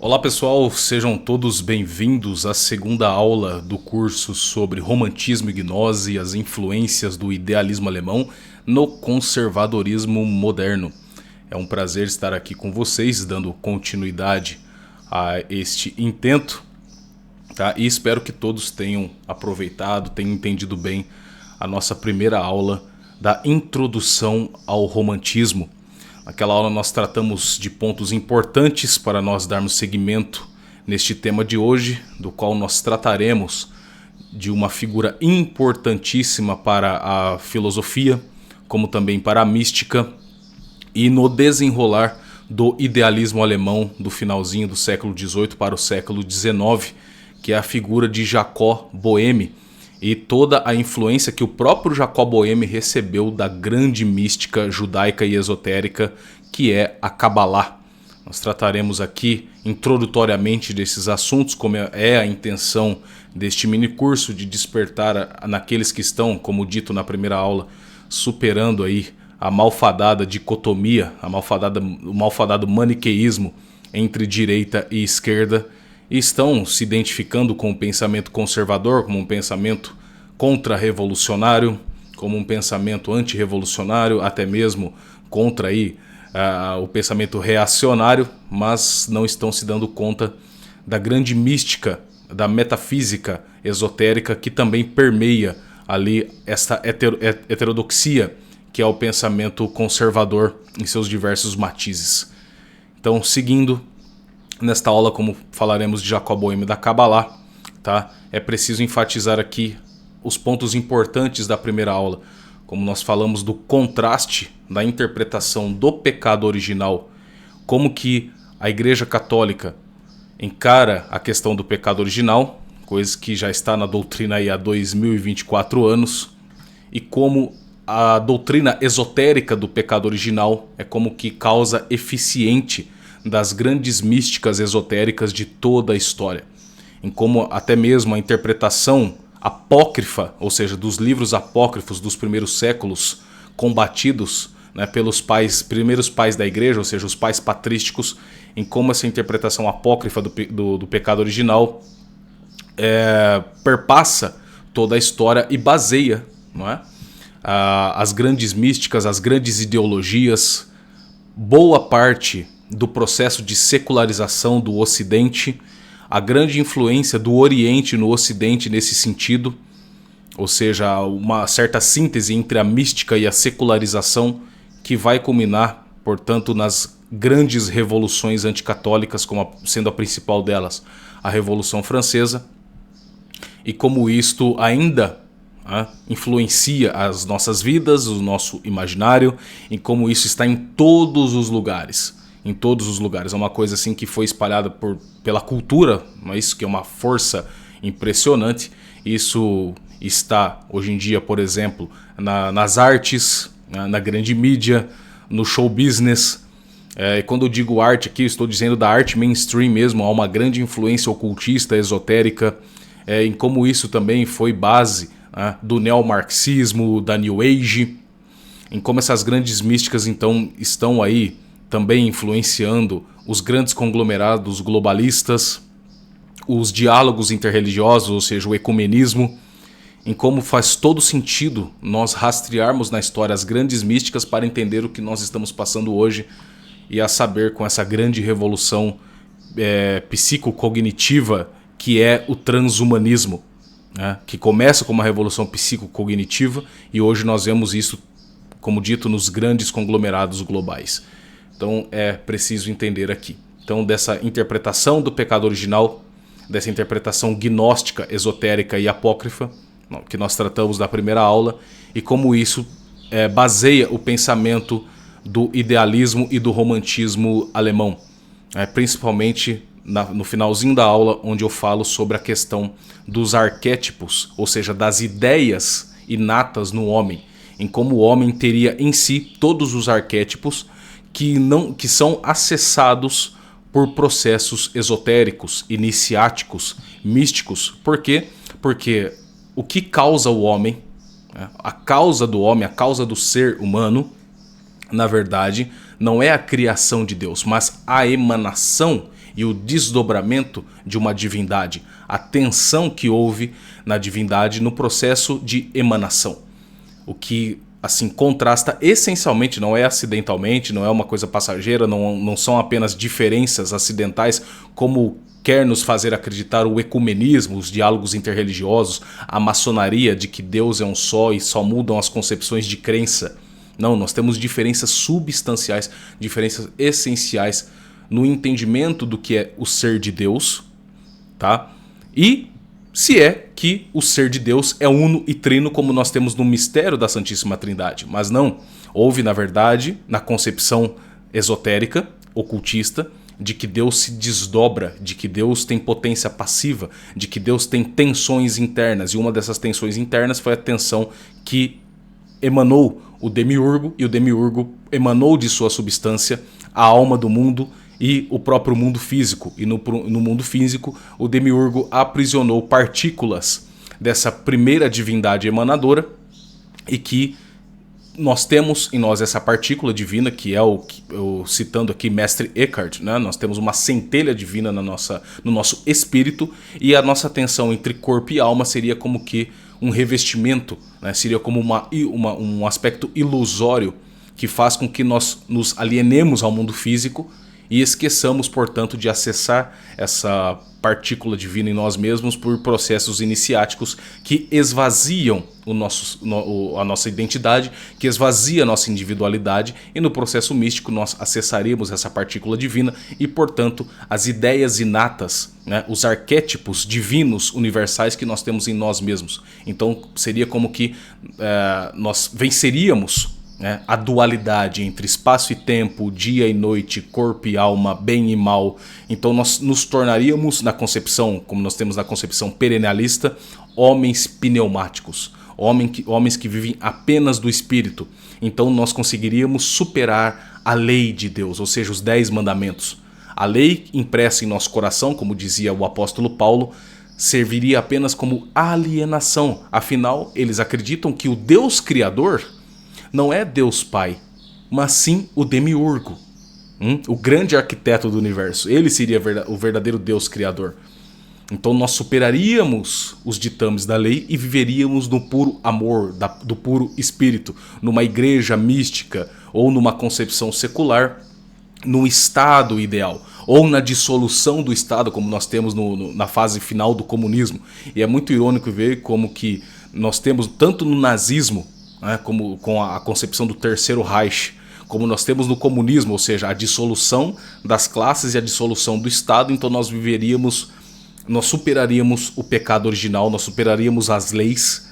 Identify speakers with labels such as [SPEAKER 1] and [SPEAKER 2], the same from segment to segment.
[SPEAKER 1] Olá pessoal, sejam todos bem-vindos à segunda aula do curso sobre romantismo e gnose e as influências do idealismo alemão no conservadorismo moderno. É um prazer estar aqui com vocês, dando continuidade a este intento, tá? E espero que todos tenham aproveitado, tenham entendido bem a nossa primeira aula da introdução ao romantismo. Naquela aula nós tratamos de pontos importantes para nós darmos seguimento neste tema de hoje, do qual nós trataremos de uma figura importantíssima para a filosofia, como também para a mística, e no desenrolar do idealismo alemão do finalzinho do século XVIII para o século XIX, que é a figura de Jacob Boehme, e toda a influência que o próprio Jacob Boehme recebeu da grande mística judaica e esotérica que é a Kabbalah. Nós trataremos aqui introdutoriamente desses assuntos, como é a intenção deste minicurso, de despertar naqueles que estão, como dito na primeira aula, superando aí a malfadada dicotomia, o malfadado maniqueísmo entre direita e esquerda, e estão se identificando com o pensamento conservador, como um pensamento contra-revolucionário, como um pensamento antirrevolucionário, até mesmo contra aí, o pensamento reacionário, mas não estão se dando conta da grande mística, da metafísica esotérica que também permeia ali esta heterodoxia, que é o pensamento conservador em seus diversos matizes. Então, seguindo nesta aula, como falaremos de Jacob Boehme da Kabbalah, tá? É preciso enfatizar aqui os pontos importantes da primeira aula, como nós falamos do contraste da interpretação do pecado original, como que a Igreja Católica encara a questão do pecado original, coisa que já está na doutrina aí há 2024 anos, e como a doutrina esotérica do pecado original é como que causa eficiente das grandes místicas esotéricas de toda a história, em como até mesmo a interpretação apócrifa, ou seja, dos livros apócrifos dos primeiros séculos, combatidos, né, pelos primeiros pais da igreja, ou seja, os pais patrísticos, em como essa interpretação apócrifa do pecado original perpassa toda a história e baseia, não é, as grandes místicas, as grandes ideologias, boa parte do processo de secularização do Ocidente, a grande influência do Oriente no Ocidente nesse sentido, ou seja, uma certa síntese entre a mística e a secularização que vai culminar, portanto, nas grandes revoluções anticatólicas, como sendo a principal delas a Revolução Francesa, e como isto ainda influencia as nossas vidas, o nosso imaginário, e como isso está em todos os lugares. Em todos os lugares. É uma coisa assim que foi espalhada pela cultura, não é isso que é uma força impressionante. Isso está hoje em dia, por exemplo, nas artes, na grande mídia, no show business. E quando eu digo arte aqui, eu estou dizendo da arte mainstream mesmo. Há uma grande influência ocultista, esotérica, em como isso também foi base do neomarxismo, da New Age, em como essas grandes místicas então estão aí também influenciando os grandes conglomerados globalistas, os diálogos interreligiosos, ou seja, o ecumenismo, em como faz todo sentido nós rastrearmos na história as grandes místicas para entender o que nós estamos passando hoje e a saber com essa grande revolução psicocognitiva que é o transhumanismo, né? Que começa como uma revolução psicocognitiva e hoje nós vemos isso, como dito, nos grandes conglomerados globais. Então é preciso entender aqui. Então dessa interpretação do pecado original, dessa interpretação gnóstica, esotérica e apócrifa, que nós tratamos na primeira aula, e como isso baseia o pensamento do idealismo e do romantismo alemão. Principalmente no finalzinho da aula, onde eu falo sobre a questão dos arquétipos, ou seja, das ideias inatas no homem, em como o homem teria em si todos os arquétipos que são acessados por processos esotéricos, iniciáticos, místicos. Por quê? Porque o que causa o homem, a causa do homem, a causa do ser humano, na verdade, não é a criação de Deus, mas a emanação e o desdobramento de uma divindade, a tensão que houve na divindade no processo de emanação. O que assim contrasta essencialmente, não é acidentalmente, não é uma coisa passageira, não são apenas diferenças acidentais, como quer nos fazer acreditar o ecumenismo, os diálogos interreligiosos, a maçonaria de que Deus é um só e só mudam as concepções de crença. Não, nós temos diferenças substanciais, diferenças essenciais no entendimento do que é o ser de Deus, tá? E se é que o ser de Deus é uno e trino, como nós temos no mistério da Santíssima Trindade. Mas não, houve na verdade, na concepção esotérica, ocultista, de que Deus se desdobra, de que Deus tem potência passiva, de que Deus tem tensões internas. E uma dessas tensões internas foi a tensão que emanou o demiurgo, e o demiurgo emanou de sua substância a alma do mundo e o próprio mundo físico. E no mundo físico, o demiurgo aprisionou partículas dessa primeira divindade emanadora, e que nós temos em nós essa partícula divina, que é citando aqui Mestre Eckhart, né? Nós temos uma centelha divina no nosso espírito, e a nossa tensão entre corpo e alma seria como que um revestimento, né? Seria como um aspecto ilusório que faz com que nós nos alienemos ao mundo físico e esqueçamos, portanto, de acessar essa partícula divina em nós mesmos por processos iniciáticos que esvaziam a nossa identidade, que esvazia a nossa individualidade, e no processo místico nós acessaríamos essa partícula divina e, portanto, as ideias inatas, né, os arquétipos divinos universais que nós temos em nós mesmos. Então seria como que nós venceríamos, né, a dualidade entre espaço e tempo, dia e noite, corpo e alma, bem e mal. Então nós nos tornaríamos, na concepção, como nós temos na concepção perennialista, homens pneumáticos, homens que vivem apenas do espírito. Então nós conseguiríamos superar a lei de Deus, ou seja, os 10 mandamentos. A lei impressa em nosso coração, como dizia o apóstolo Paulo, serviria apenas como alienação. Afinal, eles acreditam que o Deus Criador não é Deus Pai, mas sim o demiurgo, o grande arquiteto do universo. Ele seria o verdadeiro Deus Criador. Então nós superaríamos os ditames da lei e viveríamos no puro amor, do puro espírito, numa igreja mística ou numa concepção secular, no estado ideal, ou na dissolução do Estado, como nós temos na fase final do comunismo. E é muito irônico ver como que nós temos tanto no nazismo, né, como com a concepção do Terceiro Reich, como nós temos no comunismo, ou seja, a dissolução das classes e a dissolução do Estado. Então nós superaríamos o pecado original, nós superaríamos as leis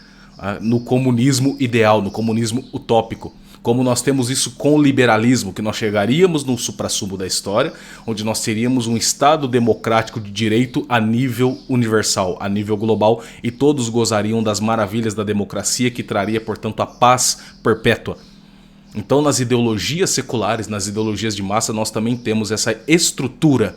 [SPEAKER 1] no comunismo ideal, no comunismo utópico. Como nós temos isso com o liberalismo, que nós chegaríamos no suprassumo da história, onde nós teríamos um Estado democrático de direito a nível universal, a nível global, e todos gozariam das maravilhas da democracia, que traria, portanto, a paz perpétua. Então, nas ideologias seculares, nas ideologias de massa, nós também temos essa estrutura,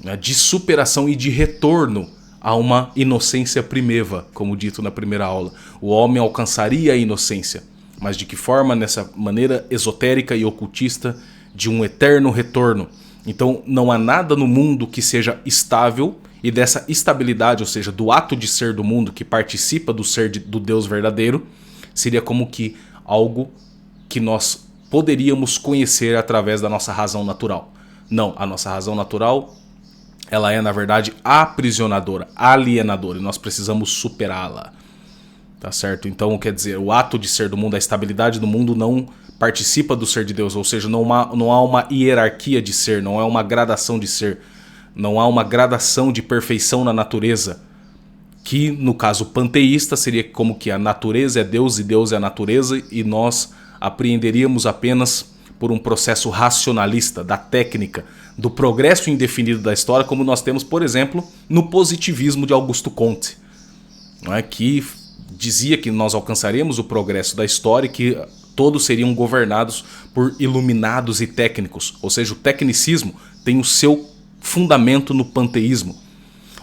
[SPEAKER 1] né, de superação e de retorno a uma inocência primeva, como dito na primeira aula. O homem alcançaria a inocência. Mas de que forma? Nessa maneira esotérica e ocultista de um eterno retorno. Então não há nada no mundo que seja estável, e dessa estabilidade, ou seja, do ato de ser do mundo que participa do ser do Deus verdadeiro, seria como que algo que nós poderíamos conhecer através da nossa razão natural. Não, a nossa razão natural, ela é na verdade aprisionadora, alienadora, e nós precisamos superá-la. Tá certo? Então, quer dizer, o ato de ser do mundo, a estabilidade do mundo não participa do ser de Deus, ou seja, não há uma hierarquia de ser, não há uma gradação de ser, não há uma gradação de perfeição na natureza, que no caso panteísta seria como que a natureza é Deus e Deus é a natureza, e nós apreenderíamos apenas por um processo racionalista, da técnica, do progresso indefinido da história, como nós temos, por exemplo, no positivismo de Augusto Comte, não é? Que dizia que nós alcançaremos o progresso da história e que todos seriam governados por iluminados e técnicos. Ou seja, o tecnicismo tem o seu fundamento no panteísmo,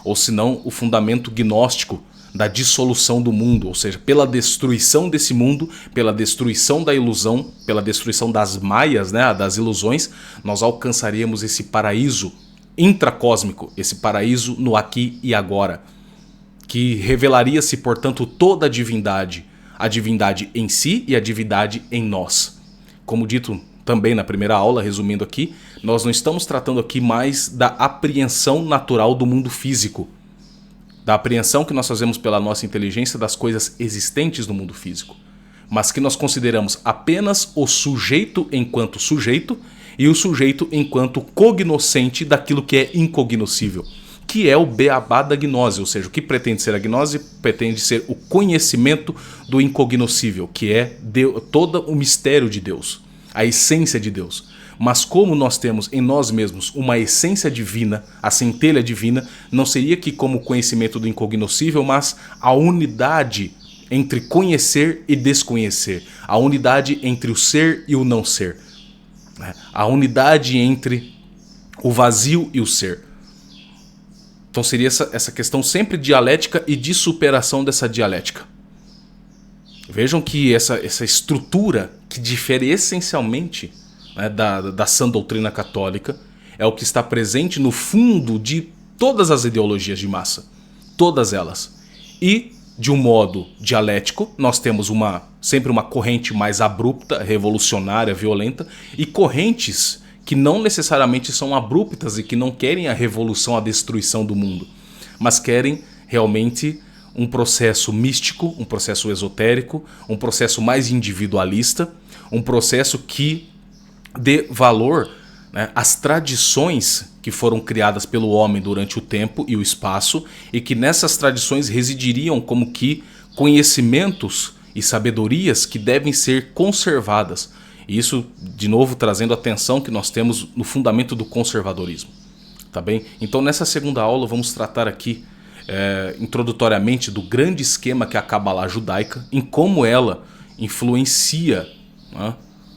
[SPEAKER 1] ou senão o fundamento gnóstico da dissolução do mundo, ou seja, pela destruição desse mundo, pela destruição da ilusão, pela destruição das maias, né, das ilusões, nós alcançaríamos esse paraíso intracósmico, esse paraíso no aqui e agora, que revelaria-se, portanto, toda a divindade em si e a divindade em nós. Como dito também na primeira aula, resumindo aqui, nós não estamos tratando aqui mais da apreensão natural do mundo físico, da apreensão que nós fazemos pela nossa inteligência das coisas existentes no mundo físico, mas que nós consideramos apenas o sujeito enquanto sujeito e o sujeito enquanto cognoscente daquilo que é incognoscível, que é o beabá da gnose, ou seja, o que pretende ser a gnose pretende ser o conhecimento do incognoscível, que é todo o mistério de Deus, a essência de Deus. Mas como nós temos em nós mesmos uma essência divina, a centelha divina, não seria que como conhecimento do incognoscível, mas a unidade entre conhecer e desconhecer, a unidade entre o ser e o não ser, a unidade entre o vazio e o ser. Então seria essa questão sempre dialética e de superação dessa dialética. Vejam que essa estrutura que difere essencialmente, né, da sã doutrina católica é o que está presente no fundo de todas as ideologias de massa. Todas elas. E, de um modo dialético, nós temos sempre uma corrente mais abrupta, revolucionária, violenta, e correntes que não necessariamente são abruptas e que não querem a revolução, a destruição do mundo, mas querem realmente um processo místico, um processo esotérico, um processo mais individualista, um processo que dê valor, né, às tradições que foram criadas pelo homem durante o tempo e o espaço e que nessas tradições residiriam como que conhecimentos e sabedorias que devem ser conservadas. E isso, de novo, trazendo a atenção que nós temos no fundamento do conservadorismo. Tá bem? Então, nessa segunda aula, vamos tratar aqui, introdutoriamente, do grande esquema que é a Cabalá judaica, em como ela influencia, né,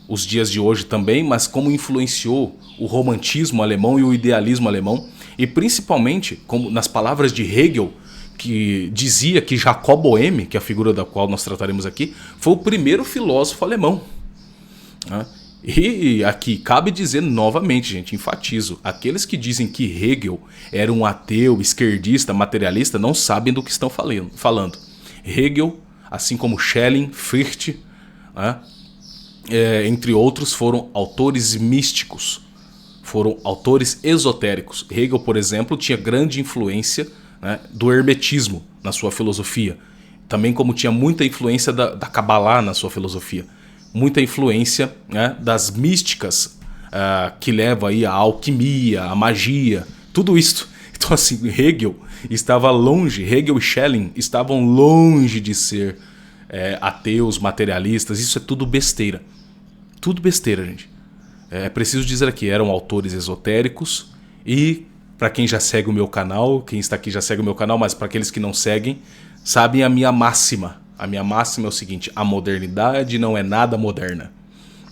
[SPEAKER 1] os dias de hoje também, mas como influenciou o romantismo alemão e o idealismo alemão, e principalmente, como nas palavras de Hegel, que dizia que Jacob Boehme, que é a figura da qual nós trataremos aqui, foi o primeiro filósofo alemão. E aqui cabe dizer novamente, gente, enfatizo, aqueles que dizem que Hegel era um ateu, esquerdista, materialista, não sabem do que estão falando. Hegel, assim como Schelling, Fichte, entre outros, foram autores místicos, foram autores esotéricos. Hegel, por exemplo, tinha grande influência, né, do hermetismo na sua filosofia, também como tinha muita influência da Cabalá na sua filosofia. Muita influência, né, das místicas, que leva aí à alquimia, à magia, tudo isso. Então assim, Hegel estava longe, Hegel e Schelling estavam longe de ser ateus, materialistas. Isso é tudo besteira. Tudo besteira, gente. É preciso dizer aqui, eram autores esotéricos e, para quem já segue o meu canal, quem está aqui já segue o meu canal, mas para aqueles que não seguem, sabem a minha máxima. A minha máxima é o seguinte: a modernidade não é nada moderna.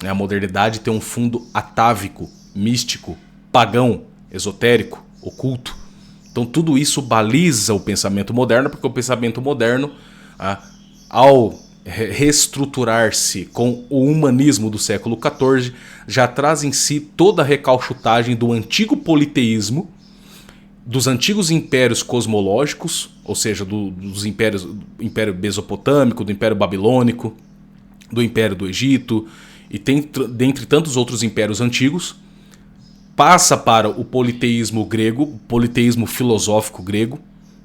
[SPEAKER 1] A modernidade tem um fundo atávico, místico, pagão, esotérico, oculto. Então tudo isso baliza o pensamento moderno, porque o pensamento moderno, ao reestruturar-se com o humanismo do século XIV, já traz em si toda a recalchutagem do antigo politeísmo, dos antigos impérios cosmológicos, ou seja, dos impérios, do Império Mesopotâmico, do Império Babilônico, do Império do Egito, e dentre tantos outros impérios antigos, passa para o politeísmo grego, o politeísmo filosófico grego,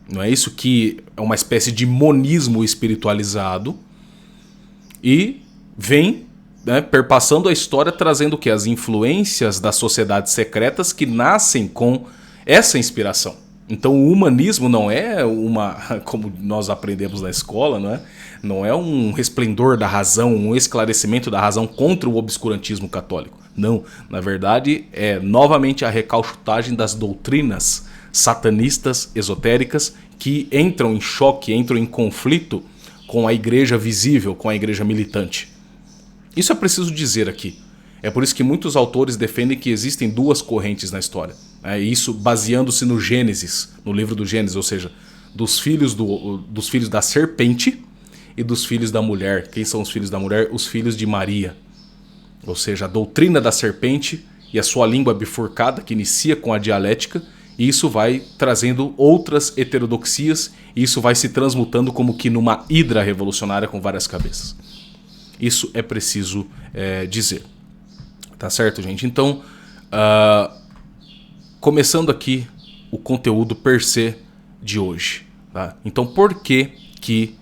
[SPEAKER 1] não é isso, que é uma espécie de monismo espiritualizado, e vem, né, perpassando a história, trazendo o quê? As influências das sociedades secretas que nascem com essa inspiração. Então o humanismo não é como nós aprendemos na escola, não é um resplendor da razão, um esclarecimento da razão contra o obscurantismo católico. Não, na verdade é novamente a recalchutagem das doutrinas satanistas, esotéricas, que entram em choque, entram em conflito com a igreja visível, com a igreja militante. Isso é preciso dizer aqui. É por isso que muitos autores defendem que existem duas correntes na história. Isso baseando-se no Gênesis, no livro do Gênesis, ou seja, dos filhos da serpente e dos filhos da mulher. Quem são os filhos da mulher? Os filhos de Maria. Ou seja, a doutrina da serpente e a sua língua bifurcada, que inicia com a dialética, e isso vai trazendo outras heterodoxias, e isso vai se transmutando como que numa hidra revolucionária com várias cabeças. Isso é preciso dizer. Tá certo, gente? Então, começando aqui o conteúdo per se de hoje. Tá? Então, por que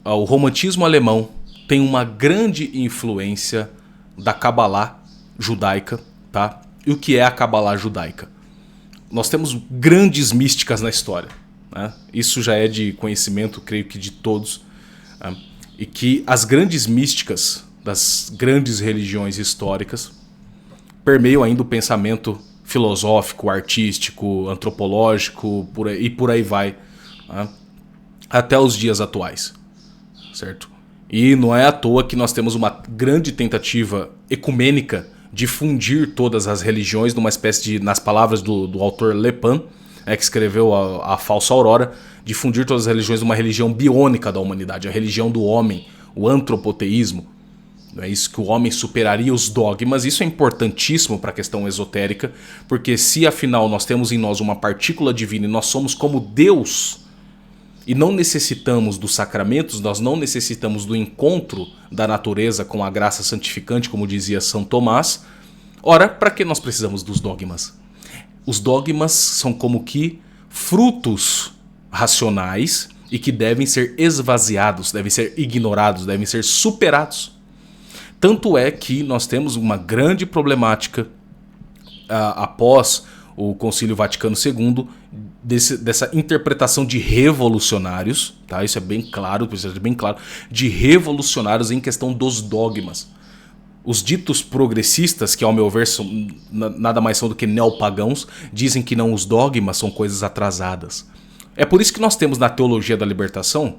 [SPEAKER 1] o romantismo alemão tem uma grande influência da Cabalá judaica, tá? E o que é a Cabalá judaica? Nós temos grandes místicas na história, né? Isso já é de conhecimento, creio que de todos, né? E que as grandes místicas das grandes religiões históricas permeiam ainda o pensamento filosófico, artístico, antropológico, por aí vai, né? Até os dias atuais, certo? E não é à toa que nós temos uma grande tentativa ecumênica de fundir todas as religiões numa espécie de, nas palavras do autor Le Pan, que escreveu a Falsa Aurora, de fundir todas as religiões numa religião biônica da humanidade, a religião do homem, o antropoteísmo. Não é isso que o homem superaria os dogmas. Isso é importantíssimo para a questão esotérica, porque se afinal nós temos em nós uma partícula divina e nós somos como Deus, e não necessitamos dos sacramentos, nós não necessitamos do encontro da natureza com a graça santificante, como dizia São Tomás. Ora, para que nós precisamos dos dogmas? Os dogmas são como que frutos racionais e que devem ser esvaziados, devem ser ignorados, devem ser superados. Tanto é que nós temos uma grande problemática após o Concílio Vaticano II, dessa interpretação de revolucionários, tá? Isso é bem claro, precisa ser bem claro, de revolucionários em questão dos dogmas. Os ditos progressistas, que ao meu ver nada mais são do que neopagãos, dizem que não, os dogmas são coisas atrasadas. É por isso que nós temos na teologia da libertação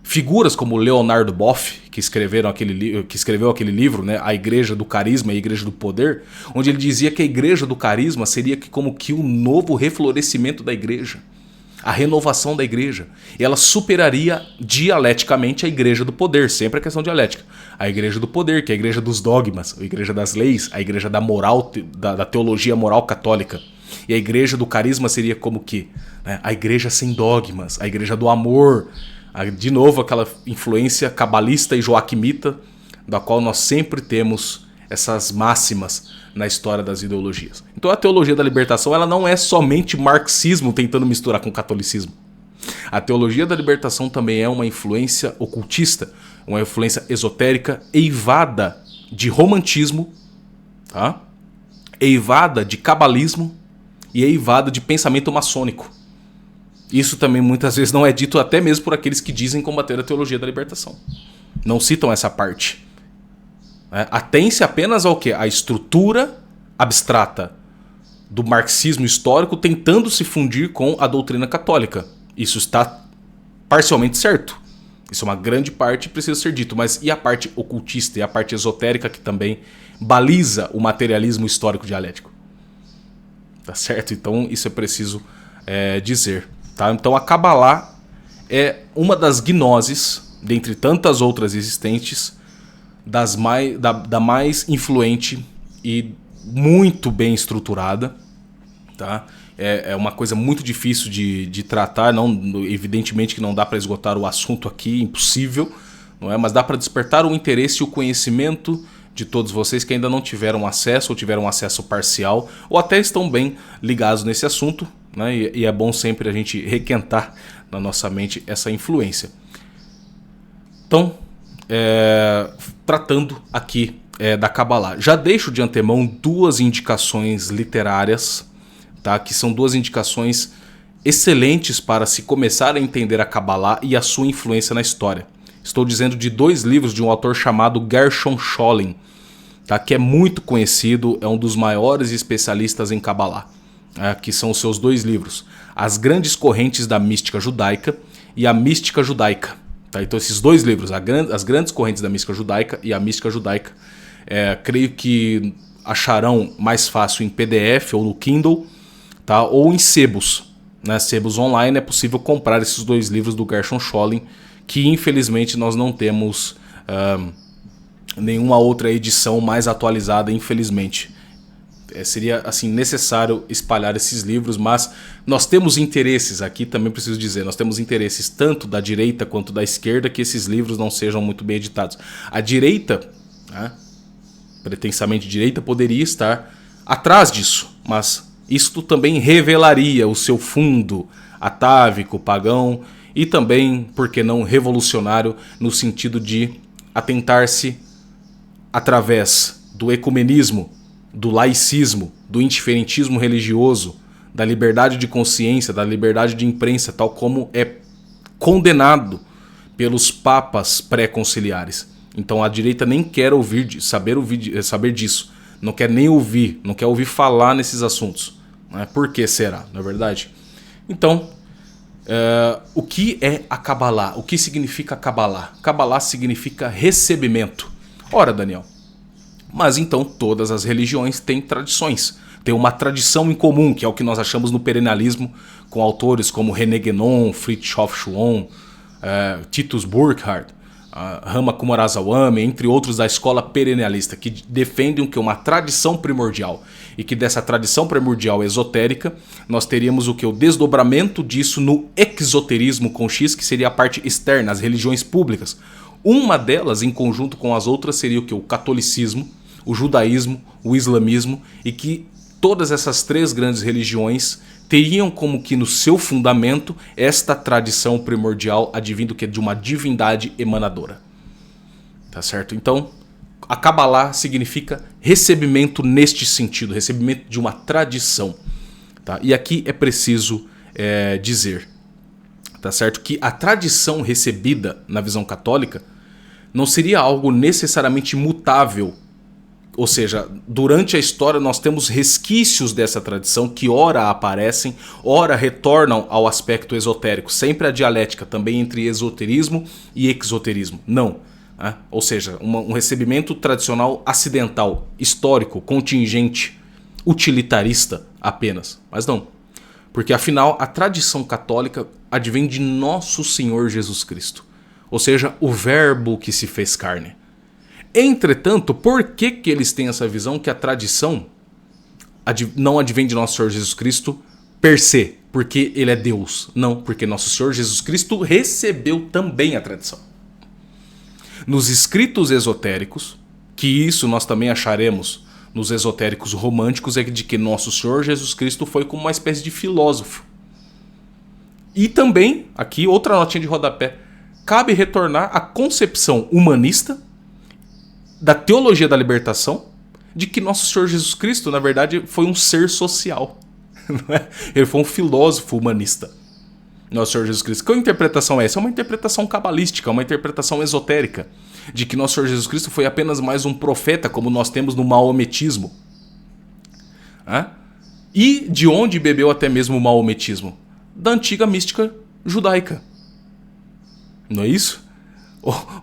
[SPEAKER 1] figuras como Leonardo Boff, que escreveu aquele livro, né, A Igreja do Carisma e a Igreja do Poder, onde ele dizia que a Igreja do Carisma seria como que o novo reflorescimento da Igreja, a renovação da Igreja. E ela superaria dialeticamente a Igreja do Poder, sempre a questão dialética. A Igreja do Poder, que é a Igreja dos dogmas, a Igreja das leis, a Igreja da moral, da teologia moral católica. E a Igreja do Carisma seria como que, né, a Igreja sem dogmas, a Igreja do amor. De novo, aquela influência cabalista e joaquimita, da qual nós sempre temos essas máximas na história das ideologias. Então a teologia da libertação, ela não é somente marxismo tentando misturar com catolicismo. A teologia da libertação também é uma influência ocultista, uma influência esotérica eivada de romantismo, tá? Eivada de cabalismo e eivada de pensamento maçônico. Isso também muitas vezes não é dito até mesmo por aqueles que dizem combater a teologia da libertação. Não citam essa parte. Atém-se apenas ao quê? A estrutura abstrata do marxismo histórico tentando se fundir com a doutrina católica. Isso está parcialmente certo. Isso é uma grande parte e precisa ser dito. Mas e a parte ocultista e a parte esotérica que também baliza o materialismo histórico dialético? Tá certo? Então isso é preciso dizer. Tá? Então a Cabalá é uma das gnoses, dentre tantas outras existentes, da mais influente e muito bem estruturada. Tá? É uma coisa muito difícil de tratar, evidentemente que não dá para esgotar o assunto aqui, impossível, não é? Mas dá para despertar o interesse e o conhecimento de todos vocês que ainda não tiveram acesso ou tiveram acesso parcial ou até estão bem ligados nesse assunto, né? E é bom sempre a gente requentar na nossa mente essa influência. Então, tratando aqui da Cabalá, já deixo de antemão duas indicações literárias, tá? Que são duas indicações excelentes para se começar a entender a Cabalá e a sua influência na história. Estou dizendo de dois livros de um autor chamado Gershon Scholem, tá? Que é muito conhecido, é um dos maiores especialistas em Cabalá, que são os seus dois livros, As Grandes Correntes da Mística Judaica e A Mística Judaica. Tá? Então esses dois livros, As Grandes Correntes da Mística Judaica e A Mística Judaica, creio que acharão mais fácil em PDF ou no Kindle, tá? Ou em sebos. Nas sebos online é possível comprar esses 2 livros do Gershon Scholem, que infelizmente nós não temos nenhuma outra edição mais atualizada, infelizmente. Seria assim necessário espalhar esses livros, mas nós temos interesses aqui, também preciso dizer, nós temos interesses tanto da direita quanto da esquerda que esses livros não sejam muito bem editados. A direita, né, pretensamente direita, poderia estar atrás disso, mas isto também revelaria o seu fundo atávico, pagão e também, por que não, revolucionário, no sentido de atentar-se através do ecumenismo, do laicismo, do indiferentismo religioso, da liberdade de consciência, da liberdade de imprensa, tal como é condenado pelos papas pré-conciliares. Então a direita nem quer saber disso, não quer nem ouvir, não quer ouvir falar nesses assuntos. Por que será, não é verdade? Então, o que é a Kabbalah? O que significa a Kabbalah? Kabbalah significa recebimento. Ora, Daniel, mas então todas as religiões têm tradições. Tem uma tradição em comum, que é o que nós achamos no perennialismo, com autores como René Guénon, Fritjof Schuon, Titus Burckhardt, Rama Kumarazawamy, entre outros da escola perennialista, que defendem que uma tradição primordial, e que dessa tradição primordial esotérica, nós teríamos o que? O desdobramento disso no exoterismo com X, que seria a parte externa, as religiões públicas. Uma delas, em conjunto com as outras, seria o que? O catolicismo, o judaísmo, o islamismo, e que todas essas 3 grandes religiões teriam como que no seu fundamento esta tradição primordial advindo que de uma divindade emanadora. Tá certo? Então, a Kabbalah significa recebimento neste sentido, recebimento de uma tradição. Tá? E aqui é preciso dizer, tá certo, que a tradição recebida na visão católica não seria algo necessariamente mutável. Ou seja, durante a história nós temos resquícios dessa tradição que ora aparecem, ora retornam ao aspecto esotérico. Sempre a dialética também entre esoterismo e exoterismo. Não. Ou seja, um recebimento tradicional acidental, histórico, contingente, utilitarista apenas. Mas não. Porque afinal a tradição católica advém de Nosso Senhor Jesus Cristo. Ou seja, o verbo que se fez carne. Entretanto, por que eles têm essa visão que a tradição não advém de Nosso Senhor Jesus Cristo per se? Porque ele é Deus. Não, porque Nosso Senhor Jesus Cristo recebeu também a tradição. Nos escritos esotéricos, que isso nós também acharemos nos esotéricos românticos, é de que Nosso Senhor Jesus Cristo foi como uma espécie de filósofo. E também, aqui outra notinha de rodapé, cabe retornar à concepção humanista da teologia da libertação, de que Nosso Senhor Jesus Cristo, na verdade, foi um ser social. Não é? Ele foi um filósofo humanista. Nosso Senhor Jesus Cristo. Que interpretação é essa? É uma interpretação cabalística, uma interpretação esotérica, de que Nosso Senhor Jesus Cristo foi apenas mais um profeta, como nós temos no maometismo. E de onde bebeu até mesmo o maometismo? Da antiga mística judaica. Não é isso?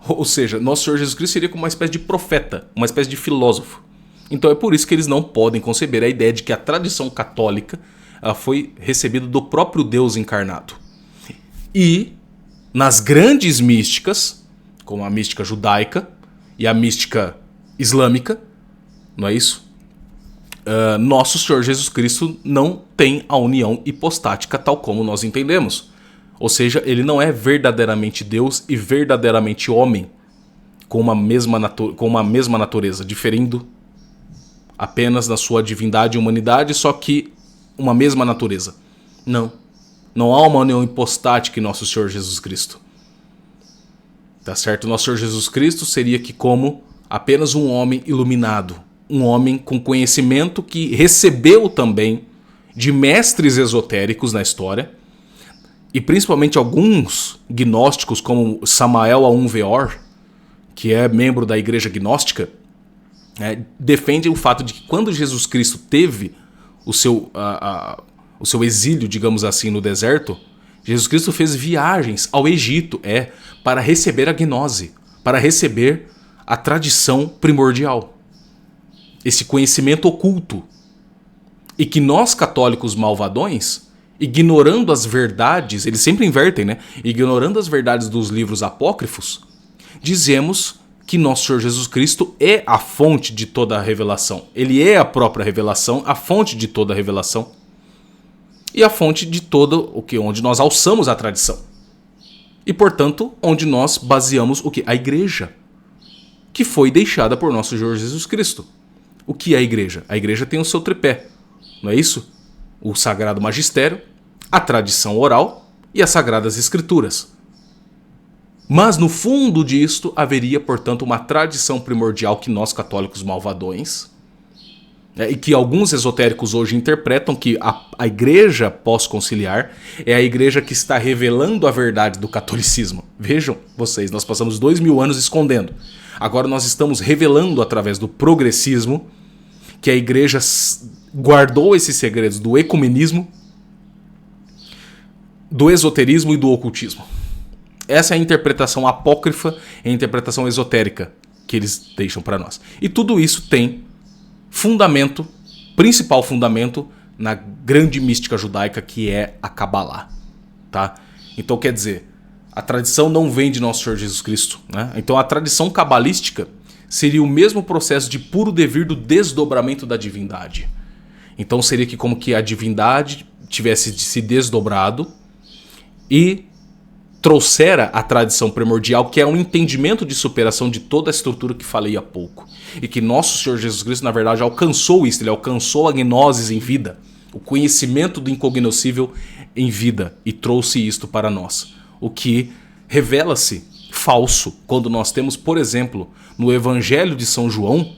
[SPEAKER 1] Ou seja, Nosso Senhor Jesus Cristo seria como uma espécie de profeta, uma espécie de filósofo. Então é por isso que eles não podem conceber a ideia de que a tradição católica foi recebida do próprio Deus encarnado. E nas grandes místicas, como a mística judaica e a mística islâmica, não é isso? Nosso Senhor Jesus Cristo não tem a união hipostática tal como nós entendemos. Ou seja, ele não é verdadeiramente Deus e verdadeiramente homem com uma mesma natureza, diferindo apenas na sua divindade e humanidade, só que uma mesma natureza. Não. Não há uma união hipostática em Nosso Senhor Jesus Cristo. Tá certo? Nosso Senhor Jesus Cristo seria que como apenas um homem iluminado, um homem com conhecimento que recebeu também de mestres esotéricos na história, e principalmente alguns gnósticos, como Samael Aun Weor, que é membro da igreja gnóstica, defendem o fato de que quando Jesus Cristo teve o seu exílio, digamos assim, no deserto, Jesus Cristo fez viagens ao Egito, para receber a gnose, para receber a tradição primordial, esse conhecimento oculto. E que nós, católicos malvadões, ignorando as verdades, eles sempre invertem, né? Ignorando as verdades dos livros apócrifos, dizemos que nosso Senhor Jesus Cristo é a fonte de toda a revelação. Ele é a própria revelação, a fonte de toda a revelação e a fonte de todo o que, onde nós alçamos a tradição. E, portanto, onde nós baseamos o que? A igreja, que foi deixada por nosso Senhor Jesus Cristo. O que é a igreja? A igreja tem o seu tripé, não é isso? O Sagrado Magistério, a tradição oral e as Sagradas Escrituras. Mas no fundo disto haveria, portanto, uma tradição primordial que nós católicos malvadões, e que alguns esotéricos hoje interpretam que a igreja pós-conciliar é a igreja que está revelando a verdade do catolicismo. Vejam vocês, nós passamos 2000 anos escondendo. Agora nós estamos revelando através do progressismo que a igreja guardou esses segredos do ecumenismo, do esoterismo e do ocultismo. Essa é a interpretação apócrifa e a interpretação esotérica que eles deixam para nós. E tudo isso tem fundamento, principal fundamento, na grande mística judaica que é a Kabbalah. Tá? Então quer dizer, a tradição não vem de nosso Senhor Jesus Cristo. Né? Então a tradição cabalística seria o mesmo processo de puro devir do desdobramento da divindade. Então seria que como que a divindade tivesse se desdobrado e trouxera a tradição primordial, que é um entendimento de superação de toda a estrutura que falei há pouco. E que nosso Senhor Jesus Cristo, na verdade, alcançou isso. Ele alcançou a gnosis em vida, o conhecimento do incognoscível em vida, e trouxe isto para nós. O que revela-se falso quando nós temos, por exemplo, no Evangelho de São João,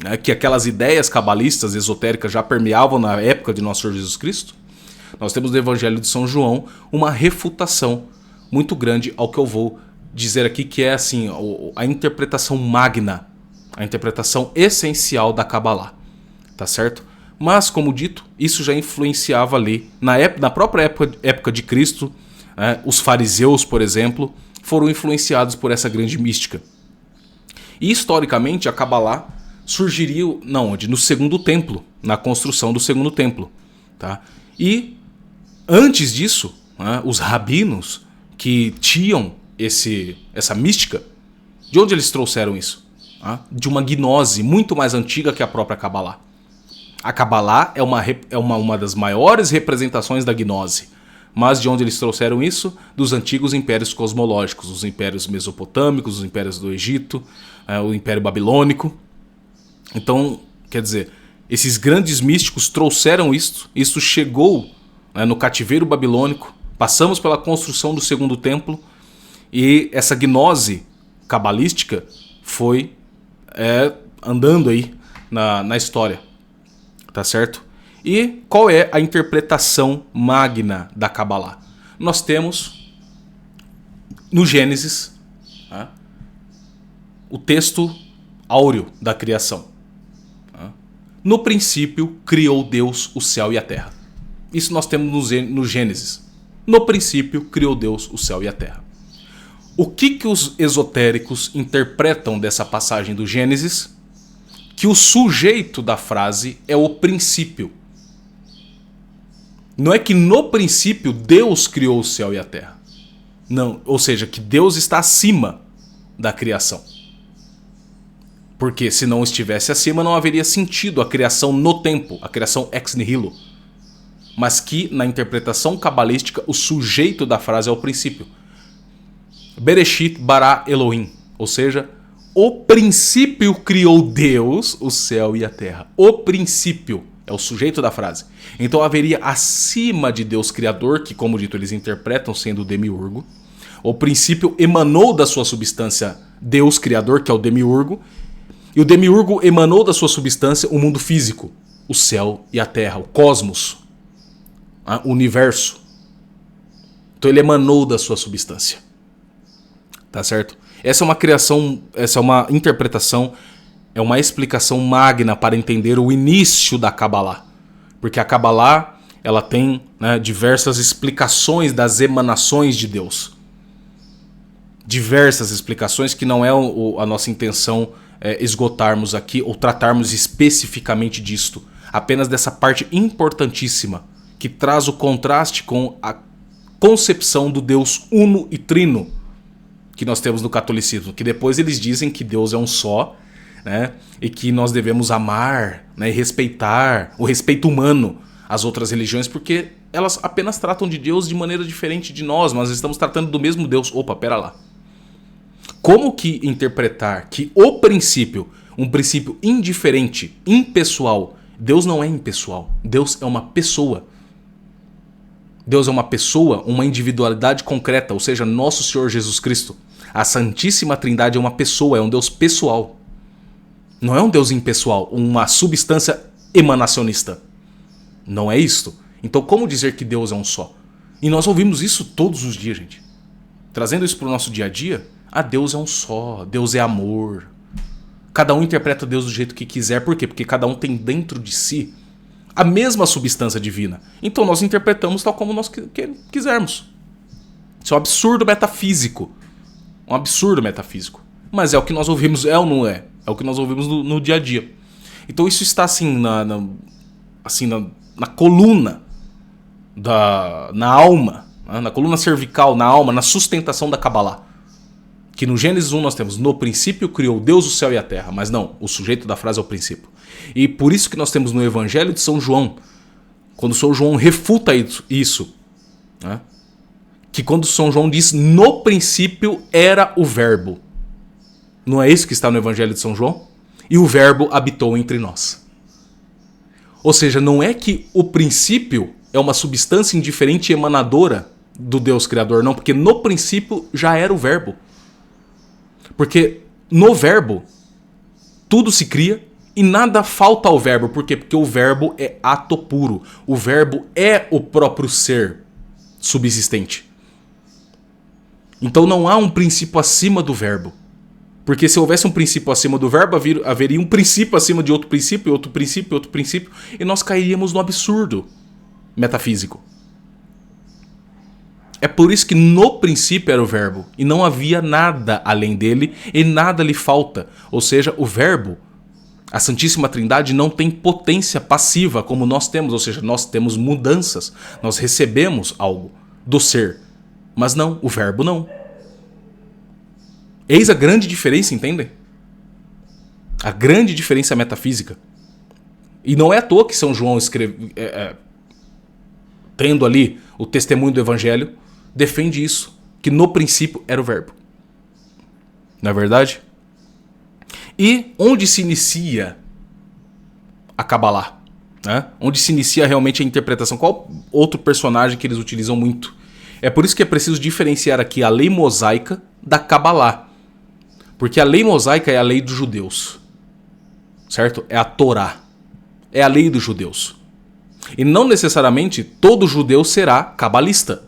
[SPEAKER 1] né, que aquelas ideias cabalistas, esotéricas já permeavam na época de nosso Senhor Jesus Cristo. Nós temos no Evangelho de São João uma refutação muito grande ao que eu vou dizer aqui, que é assim, a interpretação magna, a interpretação essencial da Kabbalah, tá certo? Mas, como dito, isso já influenciava ali, na própria época de Cristo, né, os fariseus, por exemplo, foram influenciados por essa grande mística. E, historicamente, a Kabbalah surgiria no Segundo Templo, na construção do Segundo Templo. Tá? E, antes disso, né, os rabinos que tinham essa mística, de onde eles trouxeram isso? De uma gnose muito mais antiga que a própria Kabbalah. A Kabbalah é uma das maiores representações da gnose. Mas de onde eles trouxeram isso? Dos antigos impérios cosmológicos, os impérios mesopotâmicos, os impérios do Egito, o Império Babilônico. Então, quer dizer, esses grandes místicos trouxeram isso. Isso chegou, né, no cativeiro babilônico. Passamos pela construção do Segundo Templo e essa gnose cabalística foi andando aí na história, tá certo? E qual é a interpretação magna da Kabbalah? Nós temos no Gênesis, tá, o texto áureo da criação. Tá? No princípio criou Deus o céu e a terra. Isso nós temos no Gênesis. No princípio criou Deus o céu e a terra. O que os esotéricos interpretam dessa passagem do Gênesis? Que o sujeito da frase é o princípio. Não é que no princípio Deus criou o céu e a terra. Não, ou seja, que Deus está acima da criação. Porque se não estivesse acima, não haveria sentido a criação no tempo, a criação ex nihilo. Mas que, na interpretação cabalística, o sujeito da frase é o princípio. Bereshit bara Elohim. Ou seja, o princípio criou Deus o céu e a terra. O princípio é o sujeito da frase. Então haveria acima de Deus Criador, que, como dito, eles interpretam sendo o demiurgo. O princípio emanou da sua substância Deus Criador, que é o demiurgo. E o demiurgo emanou da sua substância o mundo físico, o céu e a terra, o cosmos, o universo. Então ele emanou da sua substância. Tá certo? Essa é uma criação, essa é uma interpretação, é uma explicação magna para entender o início da Kabbalah. Porque a Kabbalah, ela tem, né, diversas explicações das emanações de Deus. Diversas explicações que não é a nossa intenção esgotarmos aqui ou tratarmos especificamente disto. Apenas dessa parte importantíssima que traz o contraste com a concepção do Deus uno e trino que nós temos no catolicismo, que depois eles dizem que Deus é um só, né, e que nós devemos amar, né, e respeitar o respeito humano às outras religiões, porque elas apenas tratam de Deus de maneira diferente de nós, mas estamos tratando do mesmo Deus. Opa, pera lá. Como que interpretar que o princípio, um princípio indiferente, impessoal, Deus não é impessoal, Deus é uma pessoa. Deus é uma pessoa, uma individualidade concreta, ou seja, nosso Senhor Jesus Cristo. A Santíssima Trindade é uma pessoa, é um Deus pessoal. Não é um Deus impessoal, uma substância emanacionista. Não é isto. Então como dizer que Deus é um só? E nós ouvimos isso todos os dias, gente. Trazendo isso para o nosso dia a dia, Deus é um só, Deus é amor. Cada um interpreta Deus do jeito que quiser. Por quê? Porque cada um tem dentro de si a mesma substância divina. Então nós interpretamos tal como nós quisermos. Isso é um absurdo metafísico. Um absurdo metafísico. Mas é o que nós ouvimos, é ou não é? É o que nós ouvimos no dia a dia. Então isso está assim na coluna, na alma, na coluna cervical, na alma, na sustentação da Kabbalah. Que no Gênesis 1 nós temos: no princípio criou Deus o céu e a terra. Mas não, o sujeito da frase é o princípio. E por isso que nós temos no Evangelho de São João, quando São João refuta isso, né? Que quando São João diz: no princípio era o verbo. Não é isso que está no Evangelho de São João? E o verbo habitou entre nós. Ou seja, não é que o princípio é uma substância indiferente e emanadora do Deus Criador, não, porque no princípio já era o verbo. Porque no verbo tudo se cria e nada falta ao verbo. Por quê? Porque o verbo é ato puro. O verbo é o próprio ser subsistente. Então não há um princípio acima do verbo. Porque se houvesse um princípio acima do verbo, haveria um princípio acima de outro princípio, outro princípio, outro princípio, e nós cairíamos no absurdo metafísico. É por isso que no princípio era o verbo, e não havia nada além dele, e nada lhe falta. Ou seja, o verbo, a Santíssima Trindade, não tem potência passiva como nós temos, ou seja, nós temos mudanças, nós recebemos algo do ser, mas não, o verbo não. Eis a grande diferença, entendem? A grande diferença metafísica. E não é à toa que São João escreve, tendo ali o testemunho do Evangelho, defende isso, que no princípio era o verbo. Não é verdade? E onde se inicia a Kabbalah? Né? Onde se inicia realmente a interpretação? Qual outro personagem que eles utilizam muito? É por isso que é preciso diferenciar aqui a lei mosaica da Kabbalah. Porque a lei mosaica é a lei dos judeus. Certo? É a Torá. É a lei dos judeus. E não necessariamente todo judeu será cabalista.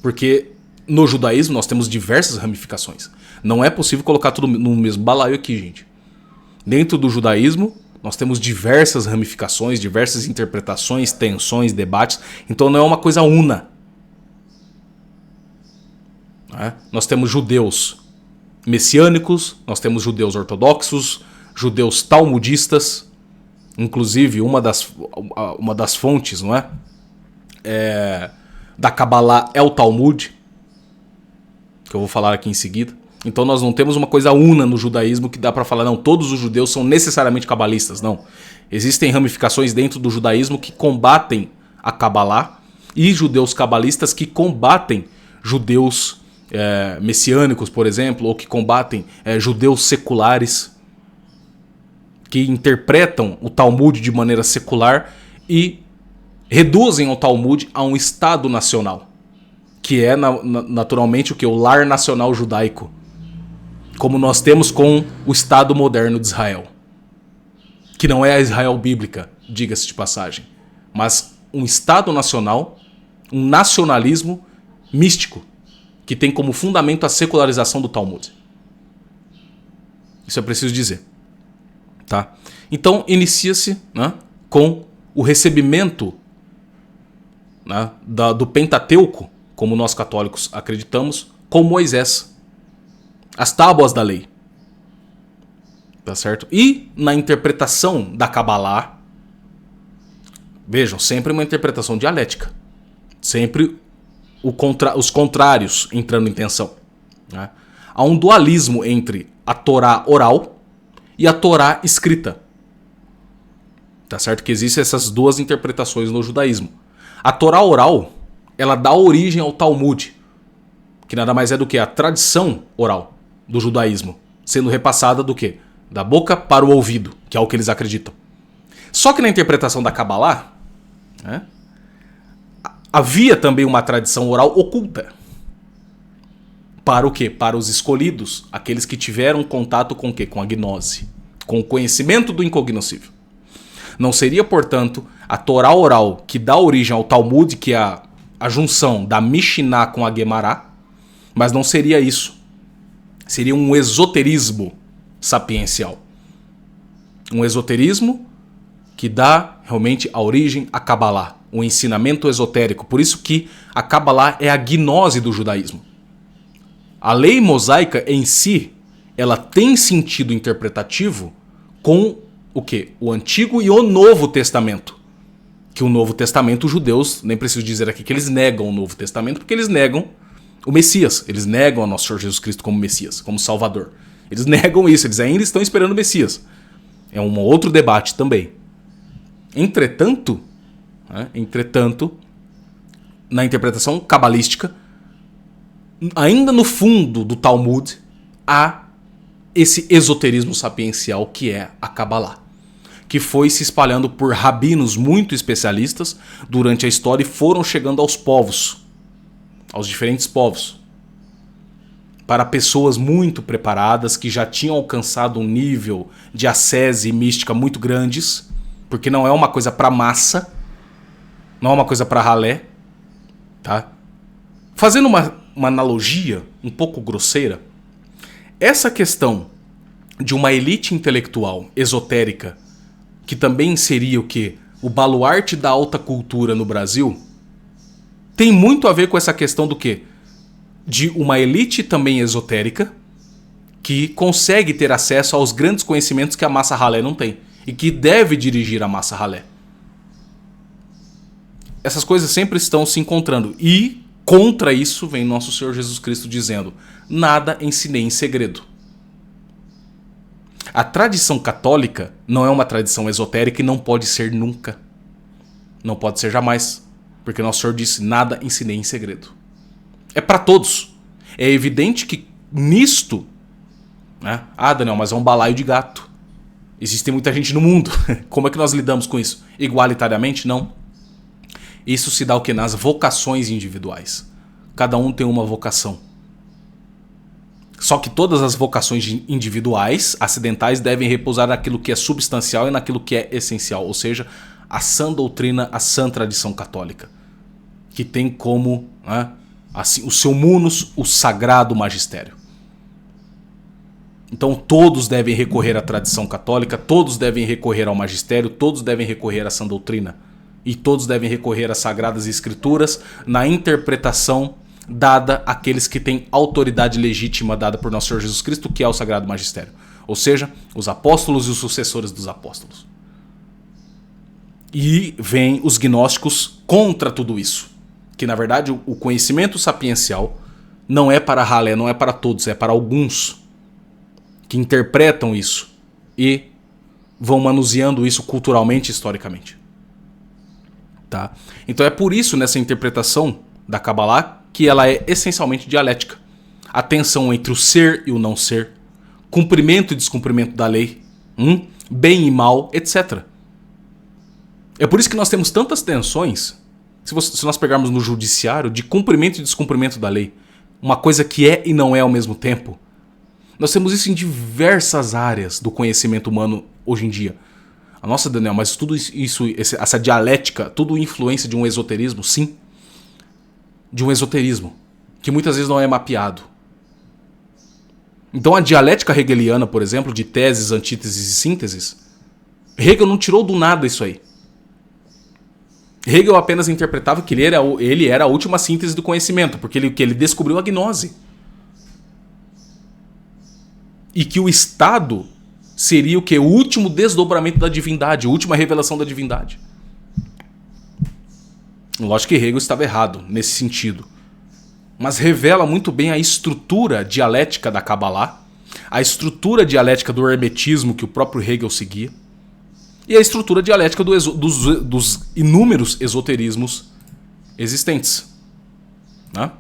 [SPEAKER 1] Porque no judaísmo nós temos diversas ramificações. Não é possível colocar tudo no mesmo balaio aqui, gente. Dentro do judaísmo nós temos diversas ramificações, diversas interpretações, tensões, debates. Então não é uma coisa una. Nós temos judeus messiânicos, nós temos judeus ortodoxos, judeus talmudistas. Inclusive uma das fontes, não é? Da Kabbalah é o Talmud, que eu vou falar aqui em seguida. Então nós não temos uma coisa una no judaísmo que dá para falar, não, todos os judeus são necessariamente cabalistas, não. Existem ramificações dentro do judaísmo que combatem a Kabbalah e judeus cabalistas que combatem judeus messiânicos, por exemplo, ou que combatem judeus seculares, que interpretam o Talmud de maneira secular e reduzem o Talmud a um Estado nacional, que é naturalmente o lar nacional judaico, como nós temos com o Estado moderno de Israel, que não é a Israel bíblica, diga-se de passagem, mas um Estado nacional, um nacionalismo místico, que tem como fundamento a secularização do Talmud. Isso é preciso dizer. Tá? Então inicia-se, né, com o recebimento, né, do Pentateuco, como nós católicos acreditamos, com Moisés. As tábuas da lei. Tá certo? E na interpretação da Kabbalah, Vejam, sempre uma interpretação dialética. Sempre os contrários entrando em tensão. Né? Há um dualismo entre a Torá oral e a Torá escrita. Tá certo que existem essas duas interpretações no judaísmo. A Torá oral, ela dá origem ao Talmud, que nada mais é do que a tradição oral do judaísmo, sendo repassada do quê? Da boca para o ouvido, que é o que eles acreditam. Só que na interpretação da Kabbalah, né, havia também uma tradição oral oculta. Para o quê? Para os escolhidos, aqueles que tiveram contato com o quê? Com a gnose, com o conhecimento do incognoscível. Não seria, portanto, a Torá oral que dá origem ao Talmud, que é a junção da Mishnah com a Gemara, mas não seria isso. Seria um esoterismo sapiencial. Um esoterismo que dá realmente a origem à Kabbalah, um ensinamento esotérico. Por isso que a Kabbalah é a gnose do judaísmo. A lei mosaica em si, ela tem sentido interpretativo com o quê? O Antigo e o Novo Testamento. Que o Novo Testamento, os judeus, nem preciso dizer aqui que eles negam o Novo Testamento, porque eles negam o Messias. Eles negam a nosso Senhor Jesus Cristo como Messias, como Salvador. Eles negam isso, eles ainda estão esperando o Messias. É um outro debate também. Entretanto, na interpretação cabalística, ainda no fundo do Talmud, há esse esoterismo sapiencial que é a Kabbalah, que foi se espalhando por rabinos muito especialistas durante a história e foram chegando aos povos, aos diferentes povos, para pessoas muito preparadas que já tinham alcançado um nível de ascese e mística muito grandes, porque não é uma coisa para massa, não é uma coisa para ralé, tá? Fazendo uma analogia um pouco grosseira, essa questão de uma elite intelectual esotérica, que também seria o quê? O baluarte da alta cultura no Brasil, tem muito a ver com essa questão do quê? De uma elite também esotérica que consegue ter acesso aos grandes conhecimentos que a massa ralé não tem e que deve dirigir a massa ralé. Essas coisas sempre estão se encontrando e contra isso vem nosso Senhor Jesus Cristo dizendo: nada ensinei em segredo. A tradição católica não é uma tradição esotérica e não pode ser nunca. Não pode ser jamais. Porque nosso Senhor disse: nada ensinei em segredo. É para todos. É evidente que nisto, né? Ah, Daniel, mas é um balaio de gato. Existe muita gente no mundo. Como é que nós lidamos com isso? Igualitariamente? Não. Isso se dá o que? Nas vocações individuais. Cada um tem uma vocação. Só que todas as vocações individuais, acidentais, devem repousar naquilo que é substancial e naquilo que é essencial. Ou seja, a sã doutrina, a sã tradição católica. Que tem como, né, assim, o seu munus, o sagrado magistério. Então todos devem recorrer à tradição católica, todos devem recorrer ao magistério, todos devem recorrer à sã doutrina. E todos devem recorrer às sagradas escrituras na interpretação dada àqueles que têm autoridade legítima dada por nosso Senhor Jesus Cristo, que é o sagrado magistério. Ou seja, os apóstolos e os sucessores dos apóstolos. E vêm os gnósticos contra tudo isso. Que na verdade o conhecimento sapiencial não é para ralé, não é para todos, é para alguns que interpretam isso e vão manuseando isso culturalmente e historicamente. Tá? Então é por isso, nessa interpretação da Kabbalah, que ela é essencialmente dialética. A tensão entre o ser e o não ser, cumprimento e descumprimento da lei, bem e mal, etc. É por isso que nós temos tantas tensões, se nós pegarmos no judiciário, de cumprimento e descumprimento da lei. Uma coisa que é e não é ao mesmo tempo. Nós temos isso em diversas áreas do conhecimento humano hoje em dia. Nossa, Daniel, mas tudo isso, essa dialética, tudo influência de um esoterismo? Sim. De um esoterismo, que muitas vezes não é mapeado. Então a dialética hegeliana, por exemplo, de teses, antíteses e sínteses, Hegel não tirou do nada isso aí. Hegel apenas interpretava que ele era a última síntese do conhecimento, porque ele descobriu a gnose. E que o Estado seria o quê? O último desdobramento da divindade, a última revelação da divindade. Lógico que Hegel estava errado nesse sentido, mas revela muito bem a estrutura dialética da Kabbalah, a estrutura dialética do hermetismo que o próprio Hegel seguia, e a estrutura dialética dos inúmeros esoterismos existentes. Né?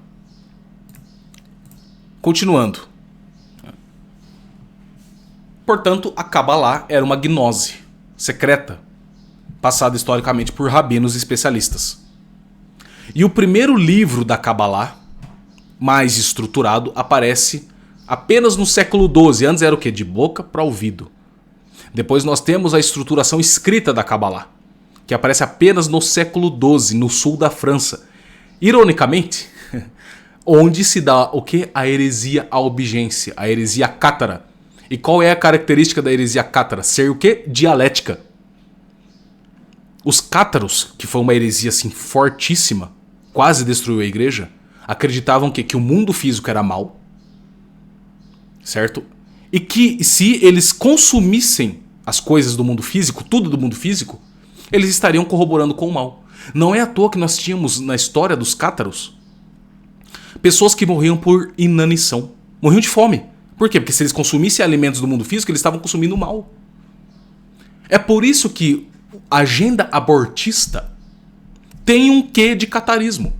[SPEAKER 1] Continuando. Portanto, a Kabbalah era uma gnose secreta, passada historicamente por rabinos especialistas. E o primeiro livro da Kabbalah, mais estruturado, aparece apenas no século XII. Antes era o quê? De boca para ouvido. Depois nós temos a estruturação escrita da Kabbalah, que aparece apenas no século XII, no sul da França. Ironicamente, onde se dá o quê? A heresia albigência, a heresia cátara. E qual é a característica da heresia cátara? Ser o quê? Dialética. Os cátaros, que foi uma heresia assim fortíssima, quase destruiu a igreja, acreditavam que o mundo físico era mau, certo? E que se eles consumissem as coisas do mundo físico, tudo do mundo físico, eles estariam corroborando com o mal. Não é à toa que nós tínhamos na história dos cátaros pessoas que morriam por inanição, morriam de fome. Por quê? Porque se eles consumissem alimentos do mundo físico, eles estavam consumindo o mal. É por isso que a agenda abortista tem um quê de catarismo.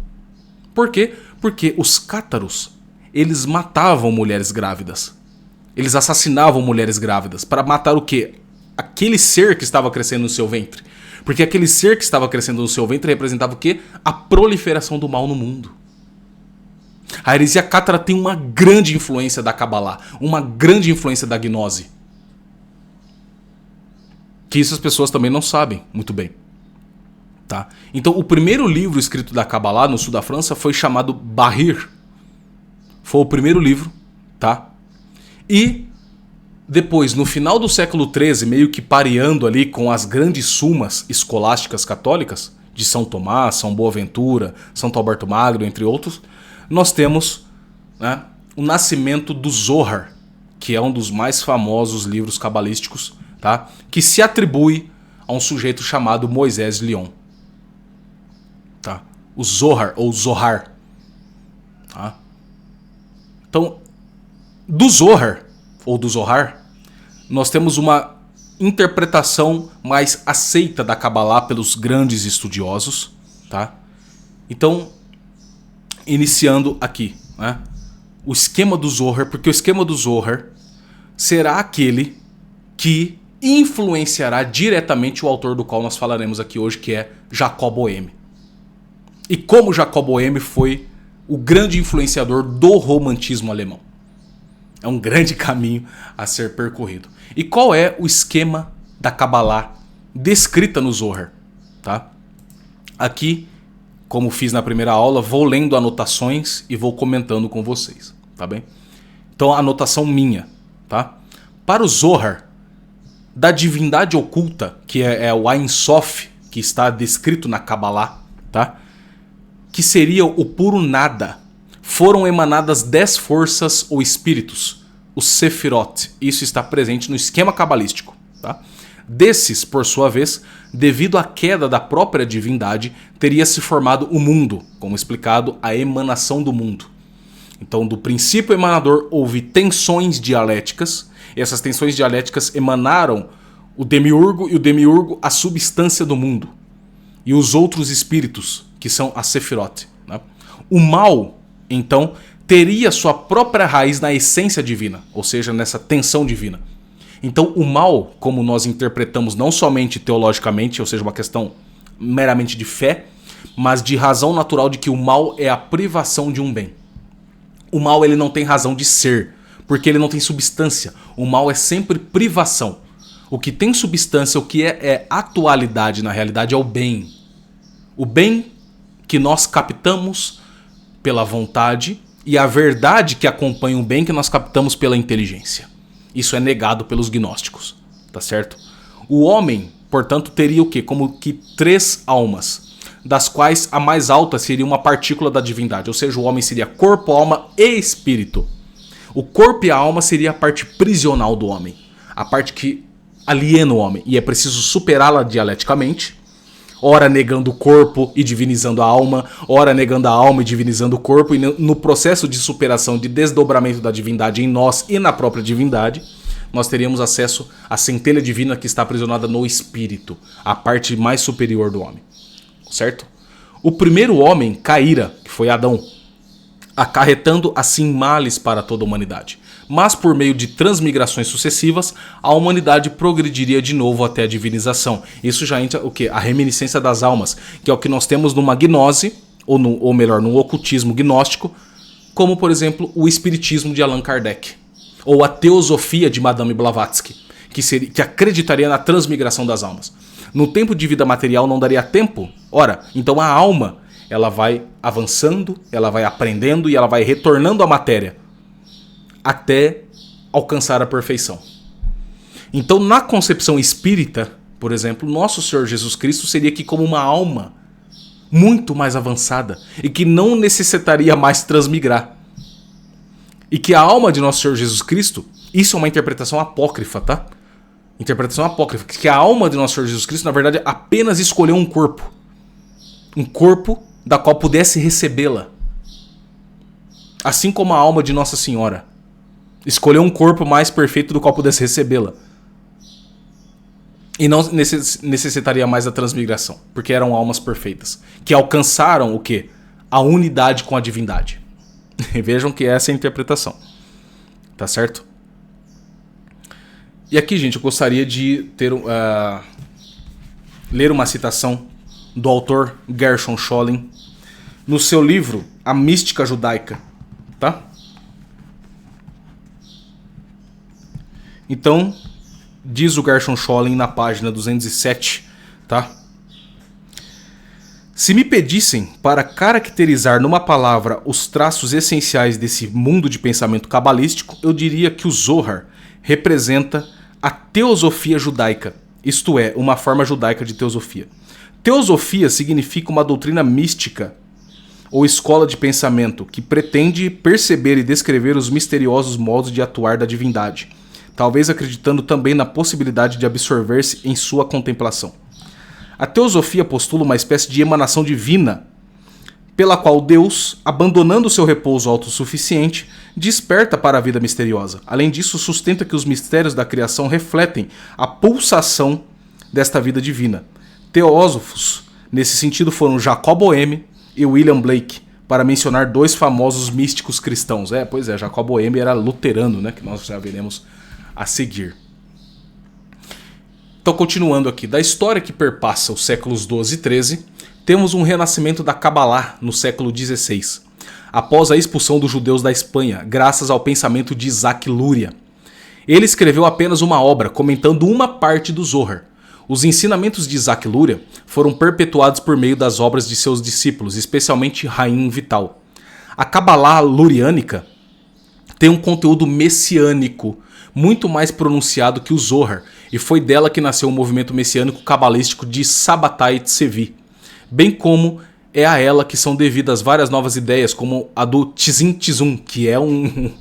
[SPEAKER 1] Por quê? Porque os cátaros, eles matavam mulheres grávidas. Eles assassinavam mulheres grávidas para matar o quê? Aquele ser que estava crescendo no seu ventre. Porque aquele ser que estava crescendo no seu ventre representava o quê? A proliferação do mal no mundo. A heresia cátara tem uma grande influência da Kabbalah, uma grande influência da gnose. Que isso as pessoas também não sabem muito bem. Tá? Então o primeiro livro escrito da Kabbalah no sul da França foi chamado Bahir. Foi o primeiro livro, tá? E depois, no final do século XIII, meio que pareando ali com as grandes sumas escolásticas católicas, de São Tomás, São Boaventura, Santo Alberto Magno, entre outros, nós temos, né, o nascimento do Zohar, que é um dos mais famosos livros cabalísticos, tá? Que se atribui a um sujeito chamado Moisés Leon. Tá? O Zohar, ou Zohar. Tá? Então, do Zohar, ou do Zohar, nós temos uma interpretação mais aceita da Kabbalah pelos grandes estudiosos. Tá? Então, iniciando aqui, né, o esquema do Zohar, porque o esquema do Zohar será aquele que influenciará diretamente o autor do qual nós falaremos aqui hoje, que é Jacob Boehme. E como Jacob Boehme foi o grande influenciador do romantismo alemão. É um grande caminho a ser percorrido. E qual é o esquema da Kabbalah descrita no Zohar? Tá? Aqui, como fiz na primeira aula, vou lendo anotações e vou comentando com vocês. Tá bem? Então, a anotação minha. Tá? Para o Zohar, da divindade oculta, que é o Ein Sof, que está descrito na Kabbalah, tá? Que seria o puro nada, foram emanadas 10 forças ou espíritos, os Sefirot. Isso está presente no esquema cabalístico. Tá? Desses, por sua vez, devido à queda da própria divindade, teria se formado o mundo, como explicado, a emanação do mundo. Então, do princípio emanador houve tensões dialéticas, e essas tensões dialéticas emanaram o demiurgo, e o demiurgo a substância do mundo. E os outros espíritos, que são as Sefirot. Né? O mal, então, teria sua própria raiz na essência divina, ou seja, nessa tensão divina. Então, o mal, como nós interpretamos não somente teologicamente, ou seja, uma questão meramente de fé, mas de razão natural de que o mal é a privação de um bem. O mal ele não tem razão de ser, porque ele não tem substância. O mal é sempre privação. O que tem substância, o que é atualidade na realidade é o bem. O bem que nós captamos pela vontade e a verdade que acompanha o bem que nós captamos pela inteligência. Isso é negado pelos gnósticos, tá certo? O homem, portanto, teria o quê? Como que 3 almas, das quais a mais alta seria uma partícula da divindade, ou seja, o homem seria corpo, alma e espírito. O corpo e a alma seria a parte prisional do homem, a parte que aliena o homem, e é preciso superá-la dialeticamente. ora negando o corpo e divinizando a alma, ora negando a alma e divinizando o corpo, e no processo de superação, de desdobramento da divindade em nós e na própria divindade, nós teríamos acesso à centelha divina que está aprisionada no espírito, a parte mais superior do homem, certo? O primeiro homem caíra, que foi Adão, acarretando assim males para toda a humanidade. Mas por meio de transmigrações sucessivas, a humanidade progrediria de novo até a divinização. Isso já entra o quê? A reminiscência das almas, que é o que nós temos numa gnose, ou melhor, num ocultismo gnóstico, como por exemplo o espiritismo de Allan Kardec, ou a teosofia de Madame Blavatsky, que acreditaria na transmigração das almas. No tempo de vida material não daria tempo. Ora, então a alma, ela vai avançando, ela vai aprendendo e ela vai retornando à matéria até alcançar a perfeição. Então, na concepção espírita, por exemplo, nosso Senhor Jesus Cristo seria aqui como uma alma muito mais avançada e que não necessitaria mais transmigrar. E que a alma de nosso Senhor Jesus Cristo, isso é uma interpretação apócrifa, tá? Interpretação apócrifa, que a alma de nosso Senhor Jesus Cristo, na verdade, apenas escolheu um corpo. Um corpo da qual pudesse recebê-la. Assim como a alma de Nossa Senhora escolheu um corpo mais perfeito do qual pudesse recebê-la. E não necessitaria mais da transmigração, porque eram almas perfeitas, que alcançaram o quê? A unidade com a divindade. E vejam que essa é a interpretação. Tá certo? E aqui, gente, eu gostaria de ler uma citação do autor Gershon Scholem no seu livro A Mística Judaica, tá? Então, diz o Gershon Scholem na página 207, tá? Se me pedissem para caracterizar numa palavra os traços essenciais desse mundo de pensamento cabalístico, eu diria que o Zohar representa a teosofia judaica, isto é, uma forma judaica de teosofia. Teosofia significa uma doutrina mística ou escola de pensamento que pretende perceber e descrever os misteriosos modos de atuar da divindade, talvez acreditando também na possibilidade de absorver-se em sua contemplação. A teosofia postula uma espécie de emanação divina, pela qual Deus, abandonando seu repouso autossuficiente, desperta para a vida misteriosa. Além disso, sustenta que os mistérios da criação refletem a pulsação desta vida divina. Teósofos, nesse sentido, foram Jacob Boehme e William Blake, para mencionar dois famosos místicos cristãos. Pois é, Jacob Boehme era luterano, né, que nós já veremos a seguir. Então, continuando aqui, da história que perpassa os séculos 12 e 13, temos um renascimento da Cabalá no século 16, após a expulsão dos judeus da Espanha, graças ao pensamento de Isaac Luria. Ele escreveu apenas uma obra, comentando uma parte do Zohar. Os ensinamentos de Isaac Luria foram perpetuados por meio das obras de seus discípulos, especialmente Haim Vital. A Cabalá luriânica tem um conteúdo messiânico, muito mais pronunciado que o Zohar, e foi dela que nasceu o movimento messiânico cabalístico de Sabbatai Tzevi, bem como é a ela que são devidas várias novas ideias, como a do Tzim Tzum, que é um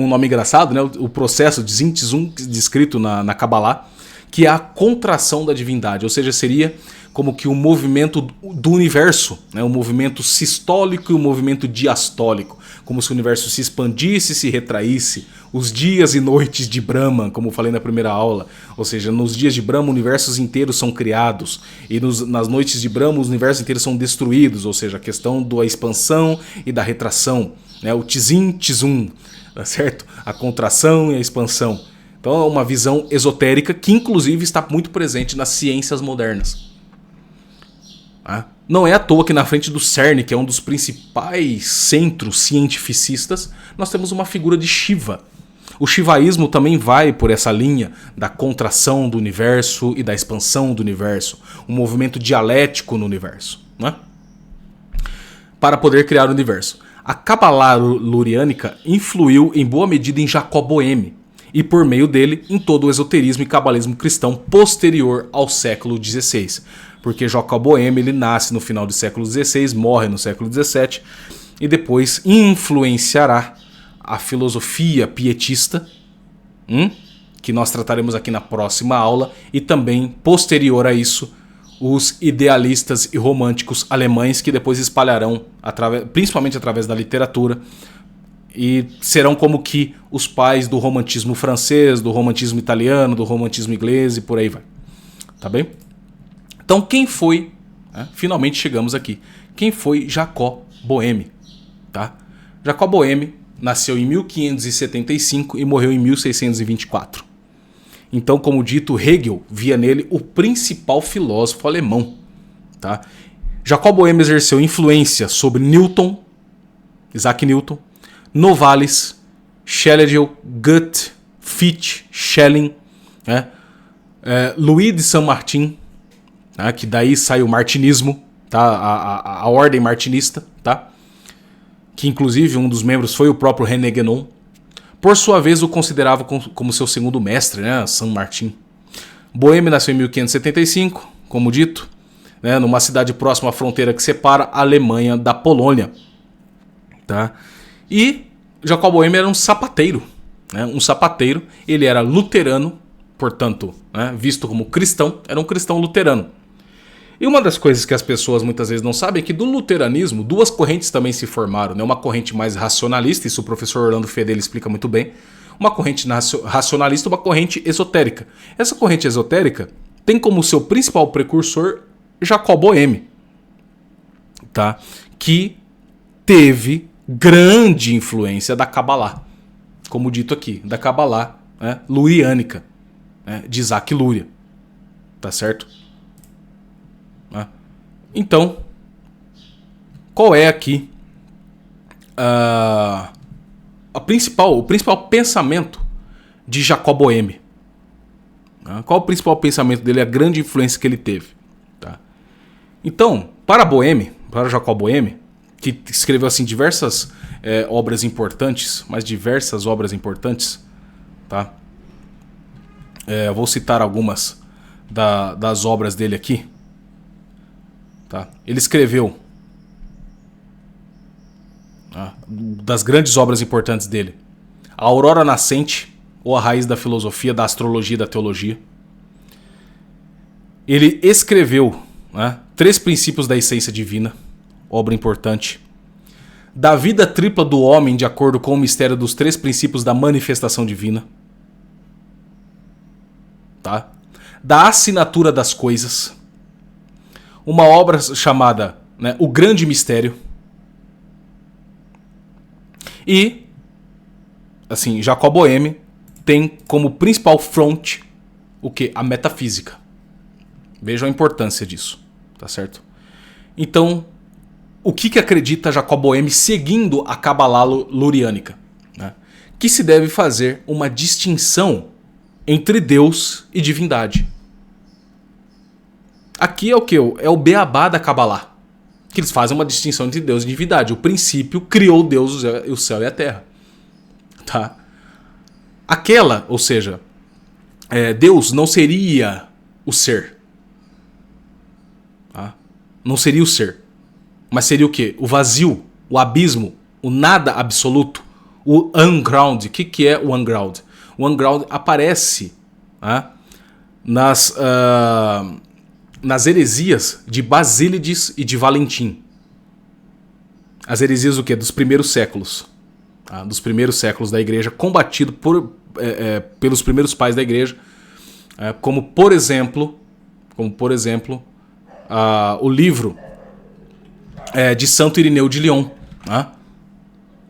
[SPEAKER 1] nome engraçado, né? O processo de Tzim Tzum descrito na Cabalá, que é a contração da divindade, ou seja, seria como que o movimento do universo, né? O movimento sistólico e o movimento diastólico, como se o universo se expandisse e se retraísse, os dias e noites de Brahma, como eu falei na primeira aula, ou seja, nos dias de Brahma universos inteiros são criados, e nas noites de Brahma os universos inteiros são destruídos, ou seja, a questão da expansão e da retração, né? O Tzim Tzum, tá certo? A contração e a expansão. Então é uma visão esotérica que inclusive está muito presente nas ciências modernas. Não é à toa que na frente do CERN, que é um dos principais centros cientificistas, nós temos uma figura de Shiva. O shivaísmo também vai por essa linha da contração do universo e da expansão do universo, um movimento dialético no universo, né? Para poder criar o universo. A Cabalá luriânica influiu em boa medida em Jacob Boehme, e por meio dele em todo o esoterismo e cabalismo cristão posterior ao século XVI. Porque Jacob Boehme ele nasce no final do século XVI, morre no século XVII e depois influenciará a filosofia pietista, que nós trataremos aqui na próxima aula, e também, posterior a isso, os idealistas e românticos alemães que depois espalharão, principalmente através da literatura, e serão como que os pais do romantismo francês, do romantismo italiano, do romantismo inglês e por aí vai. Tá bem? Então quem foi, finalmente chegamos aqui, quem foi Jacob Boehme? Tá? Jacob Boehme nasceu em 1575 e morreu em 1624. Então, como dito, Hegel via nele o principal filósofo alemão. Tá? Jacob Boehme exerceu influência sobre Newton, Isaac Newton, Novalis, Schlegel, Goethe, Fichte, Schelling, Louis de Saint-Martin, que daí sai o martinismo, tá? a ordem martinista, tá? Que inclusive um dos membros foi o próprio René Guénon. Por sua vez o considerava como seu segundo mestre, Saint-Martin. Boehme nasceu em 1575, como dito, numa cidade próxima à fronteira que separa a Alemanha da Polônia. Tá? E Jacob Boehme era um sapateiro. Um sapateiro, ele era luterano, portanto, visto como cristão, era um cristão luterano. E uma das coisas que as pessoas muitas vezes não sabem é que do luteranismo, duas correntes também se formaram. Uma corrente mais racionalista, isso o professor Orlando Fedeli explica muito bem. Uma corrente racionalista e uma corrente esotérica. Essa corrente esotérica tem como seu principal precursor Jacob Boehme, tá? Que teve grande influência da Kabbalah, como dito aqui, da Kabbalah luriânica, de Isaac Luria, tá certo? Então, qual é aqui o principal pensamento de Jacob Boehme? Qual o principal pensamento dele, a grande influência que ele teve? Tá? Então, para Jacob Boehme, que escreveu assim diversas obras importantes, tá? Eu vou citar algumas das obras dele aqui. Tá? Ele escreveu das grandes obras importantes dele: A Aurora Nascente, ou A Raiz da Filosofia, da Astrologia e da Teologia. Ele escreveu 3 Princípios da Essência Divina, obra importante. Da Vida Tripla do Homem, de acordo com o mistério dos 3 Princípios da Manifestação Divina. Tá? Da Assinatura das Coisas. Uma obra chamada O Grande Mistério. E, assim, Jacob Boehme tem como principal fronte o quê? A metafísica. Vejam a importância disso, tá certo? Então, o que acredita Jacob Boehme seguindo a Kabbalah luriânica? Que se deve fazer uma distinção entre Deus e divindade. Aqui é o que? É o beabá da Kabbalah. Que eles fazem uma distinção entre Deus e divindade. O princípio criou Deus o céu e a terra. Tá? Ou seja, Deus não seria o ser. Tá? Não seria o ser. Mas seria o quê? O vazio, o abismo, o nada absoluto, o unground. O que é o unground? O unground aparece nas heresias de Basílides e de Valentim. As heresias do quê? Dos primeiros séculos. Dos primeiros séculos da igreja, combatido pelos primeiros pais da igreja, como por exemplo o livro de Santo Irineu de Lyon,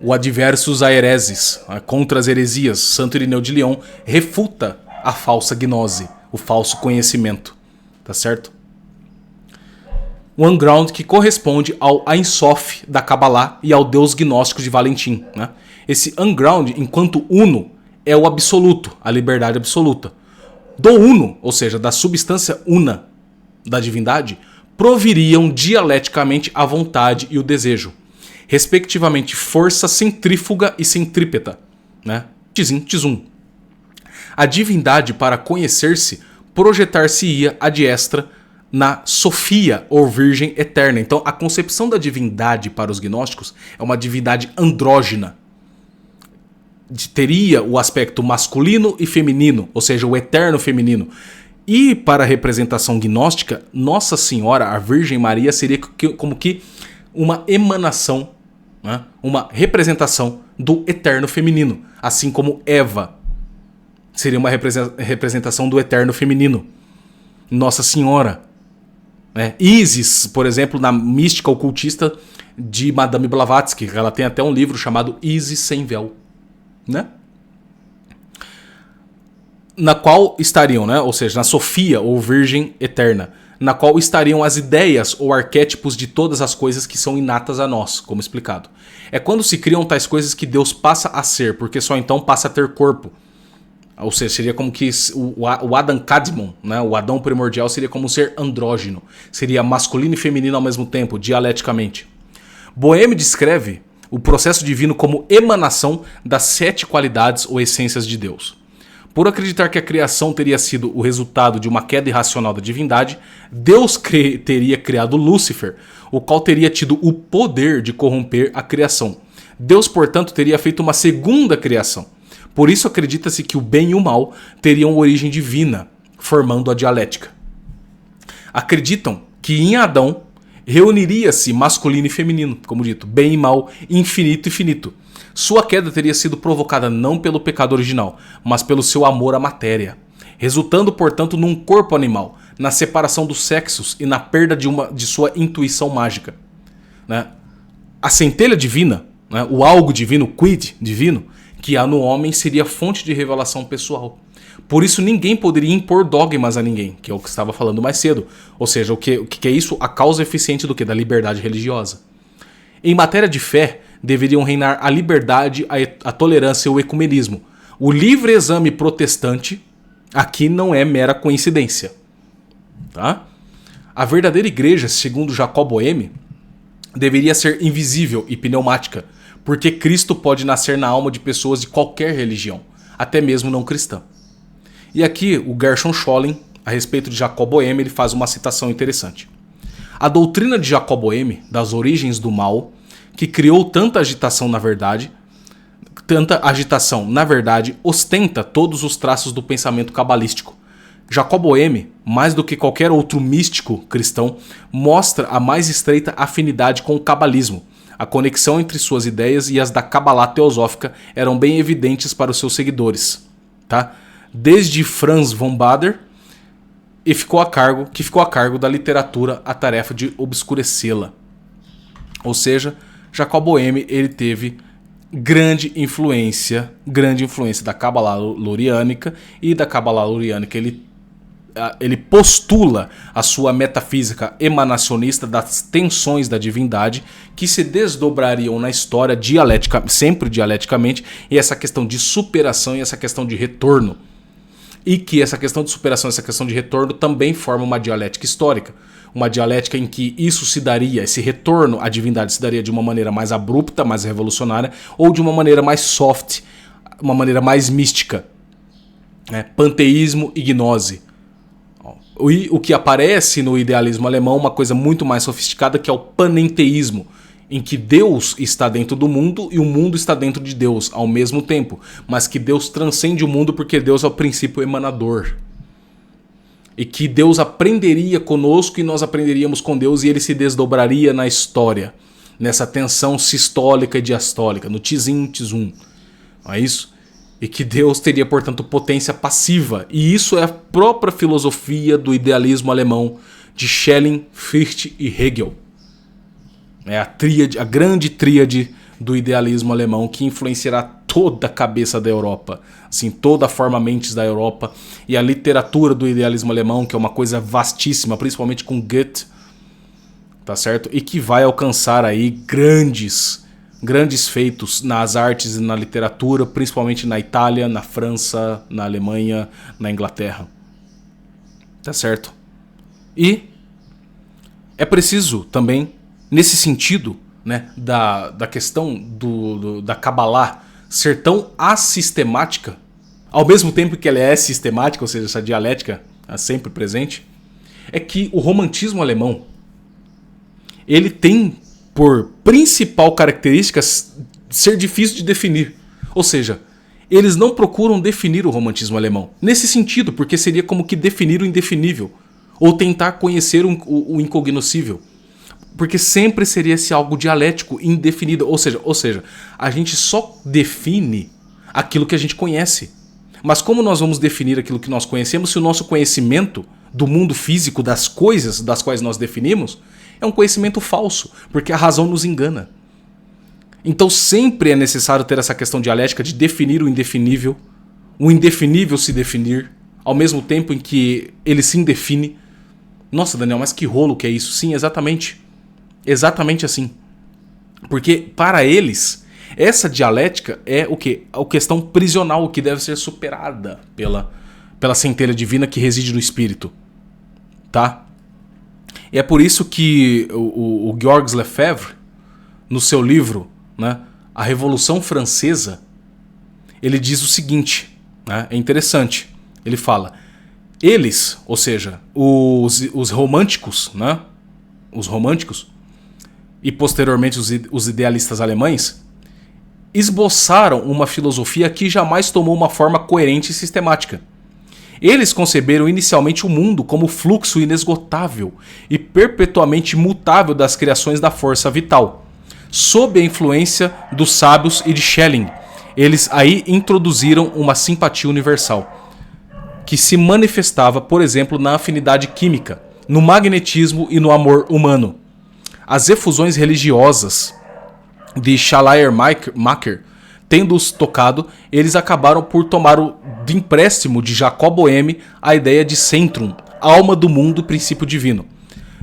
[SPEAKER 1] o Adversus a Hereses, contra as heresias. Santo Irineu de Lyon refuta a falsa gnose, o falso conhecimento, tá certo? O Unground, que corresponde ao Ein Sof da Kabbalah e ao Deus gnóstico de Valentim. Esse Unground, enquanto uno, é o absoluto, a liberdade absoluta. Do uno, ou seja, da substância una da divindade, proviriam dialeticamente a vontade e o desejo, respectivamente força centrífuga e centrípeta. Tizim, tizum. A divindade, para conhecer-se, projetar-se-ia à diestra na Sofia, ou Virgem Eterna. Então, a concepção da divindade para os gnósticos é uma divindade andrógina. Teria o aspecto masculino e feminino, ou seja, o eterno feminino. E para a representação gnóstica, Nossa Senhora, a Virgem Maria, seria como que uma emanação, né? Uma representação do eterno feminino, assim como Eva seria uma representação do eterno feminino. Nossa Senhora, né? Isis, por exemplo, na mística ocultista de Madame Blavatsky, ela tem até um livro chamado Isis sem véu, né? Na qual estariam, né? Ou seja, na Sofia ou Virgem Eterna, na qual estariam as ideias ou arquétipos de todas as coisas que são inatas a nós, como explicado. É quando se criam tais coisas que Deus passa a ser, porque só então passa a ter corpo. Ou seja, seria como que o Adam Kadmon, né? O Adão primordial, seria como um ser andrógeno. Seria masculino e feminino ao mesmo tempo, dialeticamente. Boehme descreve o processo divino como emanação das 7 qualidades ou essências de Deus. Por acreditar que a criação teria sido o resultado de uma queda irracional da divindade, Deus teria criado Lúcifer, o qual teria tido o poder de corromper a criação. Deus, portanto, teria feito uma segunda criação. Por isso acredita-se que o bem e o mal teriam origem divina, formando a dialética. Acreditam que em Adão reuniria-se masculino e feminino, como dito, bem e mal, infinito e finito. Sua queda teria sido provocada não pelo pecado original, mas pelo seu amor à matéria, resultando, portanto, num corpo animal, na separação dos sexos e na perda de sua intuição mágica. Né? A centelha divina, né? O algo divino, o quid divino, que há no homem seria fonte de revelação pessoal. Por isso ninguém poderia impor dogmas a ninguém, que é o que estava falando mais cedo. Ou seja, o que é isso? A causa eficiente do quê? Da liberdade religiosa. Em matéria de fé, deveriam reinar a liberdade, a tolerância e o ecumenismo. O livre exame protestante aqui não é mera coincidência. Tá? A verdadeira igreja, segundo Jacob Boehme, deveria ser invisível e pneumática, porque Cristo pode nascer na alma de pessoas de qualquer religião, até mesmo não cristã. E aqui o Gershon Scholem, a respeito de Jacob Boehme, ele faz uma citação interessante. A doutrina de Jacob Boehme, das origens do mal, que criou tanta agitação na verdade, ostenta todos os traços do pensamento cabalístico. Jacob Boehme, mais do que qualquer outro místico cristão, mostra a mais estreita afinidade com o cabalismo. A conexão entre suas ideias e as da Cabalá teosófica eram bem evidentes para os seus seguidores. Tá? Desde Franz von Baader, que ficou a cargo da literatura a tarefa de obscurecê-la. Ou seja, Jacob Boehme, ele teve grande influência da Cabalá luriânica, e da Cabalá luriânica ele postula a sua metafísica emanacionista das tensões da divindade que se desdobrariam na história sempre dialeticamente, e essa questão de superação e essa questão de retorno. E que essa questão de superação e essa questão de retorno também forma uma dialética histórica. Uma dialética em que isso se daria, esse retorno à divindade se daria de uma maneira mais abrupta, mais revolucionária, ou de uma maneira mais soft, uma maneira mais mística. Panteísmo e gnose. E o que aparece no idealismo alemão, uma coisa muito mais sofisticada, que é o panenteísmo, em que Deus está dentro do mundo e o mundo está dentro de Deus ao mesmo tempo, mas que Deus transcende o mundo porque Deus é o princípio emanador. E que Deus aprenderia conosco e nós aprenderíamos com Deus, e ele se desdobraria na história, nessa tensão sistólica e diastólica, no tizim, tizum. Não é isso? E que Deus teria, portanto, potência passiva. E isso é a própria filosofia do idealismo alemão de Schelling, Fichte e Hegel. É a grande tríade do idealismo alemão que influenciará toda a cabeça da Europa, assim, toda a forma mentes da Europa, e a literatura do idealismo alemão, que é uma coisa vastíssima, principalmente com Goethe, tá certo? E que vai alcançar aí grandes feitos nas artes e na literatura, principalmente na Itália, na França, na Alemanha, na Inglaterra. Tá certo? E é preciso também, nesse sentido, né, da questão da Cabalá ser tão assistemática, ao mesmo tempo que ela é sistemática, ou seja, essa dialética é sempre presente, é que o romantismo alemão, ele tem por principal característica ser difícil de definir. Ou seja, eles não procuram definir o romantismo alemão. Nesse sentido, porque seria como que definir o indefinível. Ou tentar conhecer o incognoscível. Porque sempre seria esse algo dialético, indefinido. Ou seja, a gente só define aquilo que a gente conhece. Mas como nós vamos definir aquilo que nós conhecemos se o nosso conhecimento do mundo físico, das coisas das quais nós definimos, é um conhecimento falso, porque a razão nos engana. Então sempre é necessário ter essa questão dialética de definir o indefinível se definir, ao mesmo tempo em que ele se indefine. Nossa, Daniel, mas que rolo que é isso? Sim, exatamente. Exatamente assim. Porque para eles, essa dialética é o quê? A questão prisional que deve ser superada pela centelha divina que reside no espírito. Tá? E é por isso que o Georges Lefebvre, no seu livro, né, A Revolução Francesa, ele diz o seguinte, né, é interessante. Ele fala, eles, ou seja, os românticos, né, os românticos, e posteriormente os idealistas alemães, esboçaram uma filosofia que jamais tomou uma forma coerente e sistemática. Eles conceberam inicialmente o mundo como fluxo inesgotável e perpetuamente mutável das criações da força vital. Sob a influência dos sábios e de Schelling, eles aí introduziram uma simpatia universal, que se manifestava, por exemplo, na afinidade química, no magnetismo e no amor humano. As efusões religiosas de Schleiermacher, tendo-os tocado, eles acabaram por tomar de empréstimo de Jacob Boehme a ideia de centrum, alma do mundo e princípio divino.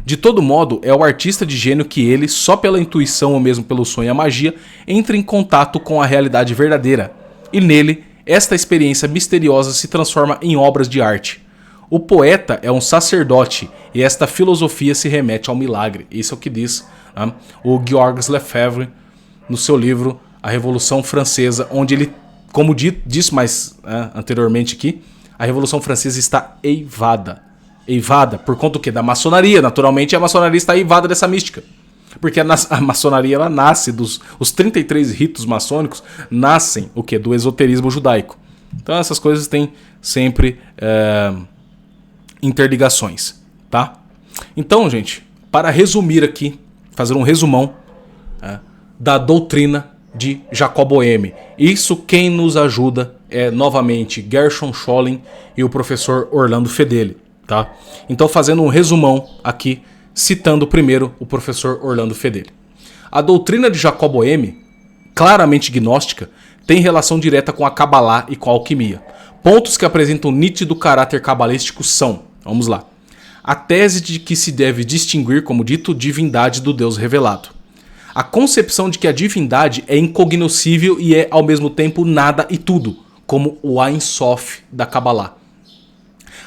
[SPEAKER 1] De todo modo, é o artista de gênio que ele, só pela intuição ou mesmo pelo sonho e a magia, entra em contato com a realidade verdadeira. E nele, esta experiência misteriosa se transforma em obras de arte. O poeta é um sacerdote e esta filosofia se remete ao milagre. Isso é o que diz, né, o Georges Lefebvre no seu livro A Revolução Francesa, onde ele, como disse mais anteriormente aqui, a Revolução Francesa está eivada. Eivada por conta do quê? Da maçonaria. Naturalmente a maçonaria está eivada dessa mística. Porque a maçonaria ela nasce os 33 ritos maçônicos nascem o quê? Do esoterismo judaico. Então essas coisas têm sempre interligações, tá? Então, gente, para resumir aqui, fazer um resumão da doutrina de Jacob Boehme. Isso quem nos ajuda é novamente Gershom Scholem e o professor Orlando Fedeli, tá? Então, fazendo um resumão aqui, citando primeiro o professor Orlando Fedeli. A doutrina de Jacob Boehme, claramente gnóstica, tem relação direta com a Kabbalah e com a alquimia. Pontos que apresentam nítido caráter cabalístico são, vamos lá, a tese de que se deve distinguir, como dito, divindade do Deus revelado. A concepção de que a divindade é incognoscível e é, ao mesmo tempo, nada e tudo, como o Ein Sof da Kabbalah.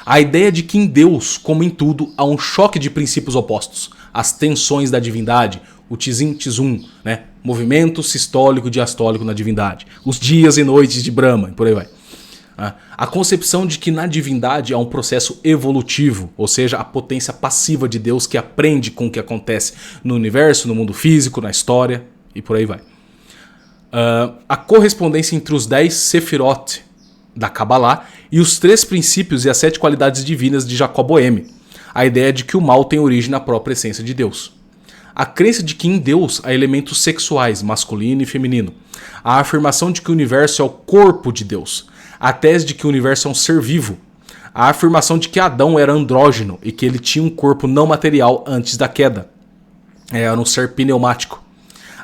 [SPEAKER 1] A ideia de que em Deus, como em tudo, há um choque de princípios opostos. As tensões da divindade, o tzim tzum, né? Movimento sistólico e diastólico na divindade. Os dias e noites de Brahma, e por aí vai. A concepção de que na divindade há um processo evolutivo, ou seja, a potência passiva de Deus que aprende com o que acontece no universo, no mundo físico, na história, e por aí vai. A correspondência entre os 10 Sefirot da Kabbalah e os 3 princípios e as 7 qualidades divinas de Jacob Boehme. A ideia de que o mal tem origem na própria essência de Deus. A crença de que em Deus há elementos sexuais, masculino e feminino. A afirmação de que o universo é o corpo de Deus. A tese de que o universo é um ser vivo. A afirmação de que Adão era andrógeno e que ele tinha um corpo não material antes da queda. Era um ser pneumático.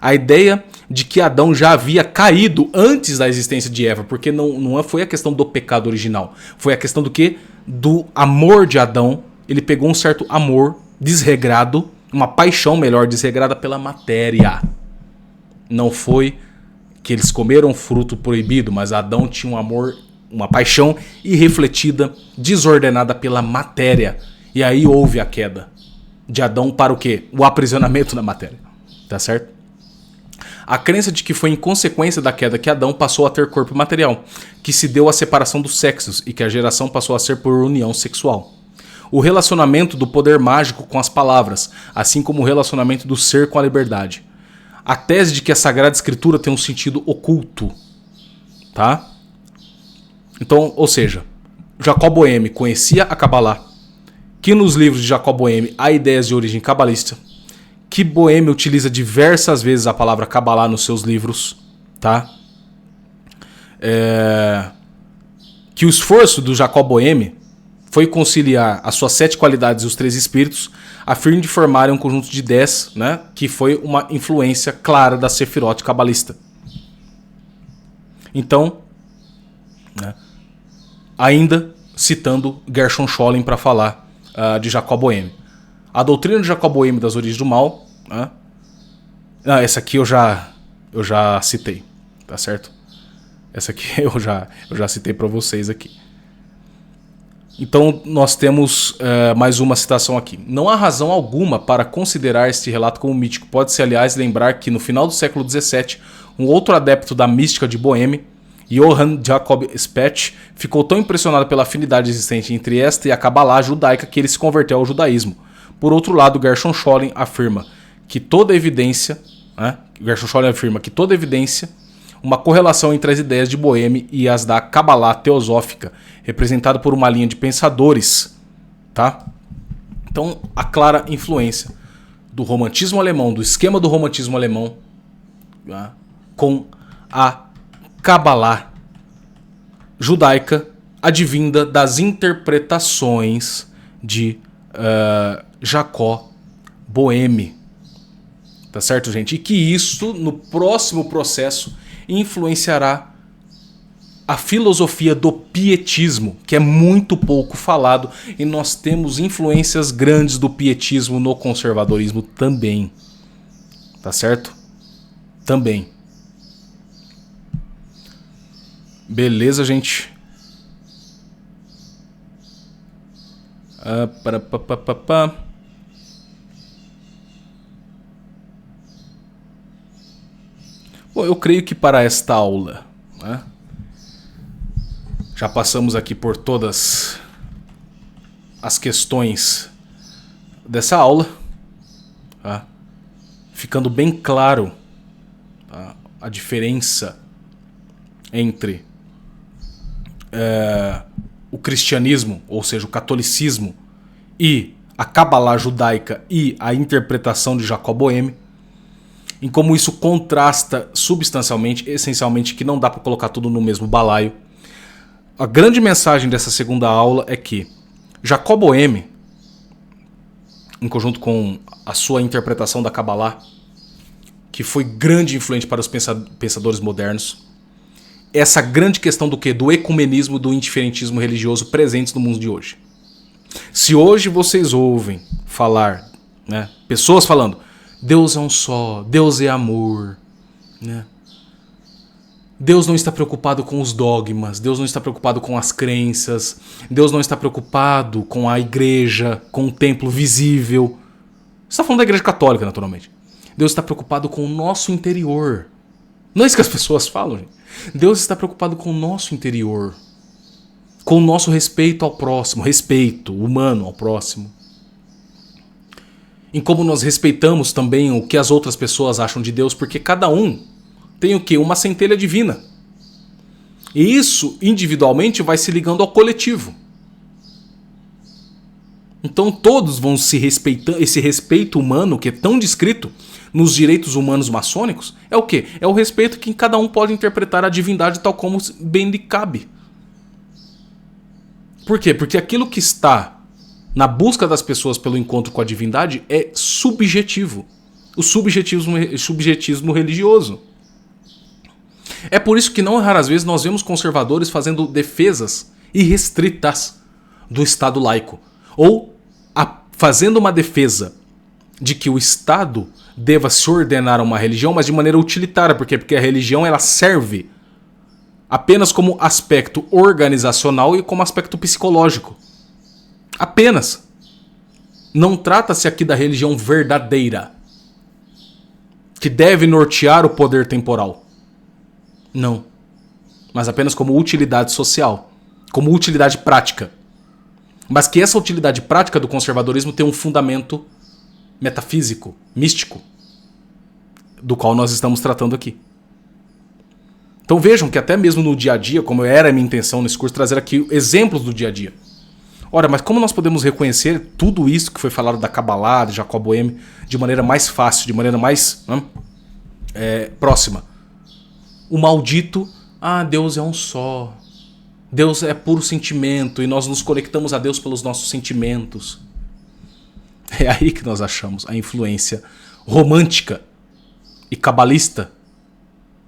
[SPEAKER 1] A ideia de que Adão já havia caído antes da existência de Eva, porque não foi a questão do pecado original. Foi a questão do quê? Do amor de Adão. Ele pegou um certo amor desregrado, uma paixão melhor desregrada pela matéria. Não foi que eles comeram fruto proibido, mas Adão tinha um amor, uma paixão irrefletida, desordenada pela matéria. E aí houve a queda de Adão para o quê? O aprisionamento da matéria. Tá certo? A crença de que foi em consequência da queda que Adão passou a ter corpo material, que se deu a separação dos sexos e que a geração passou a ser por união sexual. O relacionamento do poder mágico com as palavras, assim como o relacionamento do ser com a liberdade. A tese de que a Sagrada Escritura tem um sentido oculto, tá? Então, ou seja, Jacob Boehme conhecia a Kabbalah, que nos livros de Jacob Boehme há ideias de origem cabalista, que Boehme utiliza diversas vezes a palavra Kabbalah nos seus livros, tá? Que o esforço do Jacob Boehme foi conciliar as suas 7 qualidades e os 3 espíritos a fim de formarem um conjunto de 10, né, que foi uma influência clara da Sefirot cabalista. Então, né, ainda citando Gershon Scholem para falar de Jacob Boehme. A doutrina de Jacob Boehme das origens do mal, né, essa aqui eu já citei, tá certo? Essa aqui eu já citei para vocês aqui. Então nós temos mais uma citação aqui. Não há razão alguma para considerar este relato como mítico. Pode-se, aliás, lembrar que no final do século XVII, um outro adepto da mística de Boehme, Johann Jacob Specht, ficou tão impressionado pela afinidade existente entre esta e a Kabbalah judaica que ele se converteu ao judaísmo. Por outro lado, Gershon Scholem afirma que toda evidência, uma correlação entre as ideias de Boehme e as da Kabbalah teosófica, representada por uma linha de pensadores, tá? Então, a clara influência do romantismo alemão, do esquema do romantismo alemão, tá, com a Kabbalah judaica, advinda das interpretações de Jacob Boehme. Tá certo, gente? E que isso, no próximo processo, influenciará a filosofia do pietismo, que é muito pouco falado, e nós temos influências grandes do pietismo no conservadorismo também. Tá certo? Também. Beleza, gente? Bom, eu creio que para esta aula, né, já passamos aqui por todas as questões dessa aula, tá? Ficando bem claro, tá, a diferença entre o cristianismo, ou seja, o catolicismo, e a Kabbalah judaica e a interpretação de Jacob Boehme, em como isso contrasta substancialmente, essencialmente, que não dá para colocar tudo no mesmo balaio. A grande mensagem dessa segunda aula é que Jacob Boehme, em conjunto com a sua interpretação da Kabbalah, que foi grande influente para os pensadores modernos, essa grande questão do quê? Do ecumenismo, do indiferentismo religioso presentes no mundo de hoje. Se hoje vocês ouvem falar, né, pessoas falando, Deus é um só, Deus é amor, né? Deus não está preocupado com os dogmas, Deus não está preocupado com as crenças, Deus não está preocupado com a igreja, com o templo visível. Você está falando da igreja católica, naturalmente. Deus está preocupado com o nosso interior. Não é isso que as pessoas falam, gente. Deus está preocupado com o nosso interior, com o nosso respeito ao próximo, respeito humano ao próximo. Em como nós respeitamos também o que as outras pessoas acham de Deus, porque cada um tem o quê? Uma centelha divina. E isso, individualmente, vai se ligando ao coletivo. Então todos vão se respeitando. Esse respeito humano, que é tão descrito nos direitos humanos maçônicos, é o quê? É o respeito que cada um pode interpretar a divindade tal como bem lhe cabe. Por quê? Porque aquilo que está na busca das pessoas pelo encontro com a divindade é subjetivo. O subjetismo religioso. É por isso que não raras vezes nós vemos conservadores fazendo defesas irrestritas do Estado laico. Ou fazendo uma defesa de que o Estado deva se ordenar a uma religião, mas de maneira utilitária. Por quê? Porque a religião ela serve apenas como aspecto organizacional e como aspecto psicológico. Apenas. Não trata-se aqui da religião verdadeira, que deve nortear o poder temporal. Não. Mas apenas como utilidade social, como utilidade prática. Mas que essa utilidade prática do conservadorismo tem um fundamento metafísico, místico, do qual nós estamos tratando aqui. Então vejam que até mesmo no dia a dia, como era a minha intenção nesse curso, trazer aqui exemplos do dia a dia. Ora, mas como nós podemos reconhecer tudo isso que foi falado da Kabbalah, de Jacob Boehme, de maneira mais fácil, de maneira mais próxima? O maldito, Deus é um só. Deus é puro sentimento e nós nos conectamos a Deus pelos nossos sentimentos. É aí que nós achamos a influência romântica e cabalista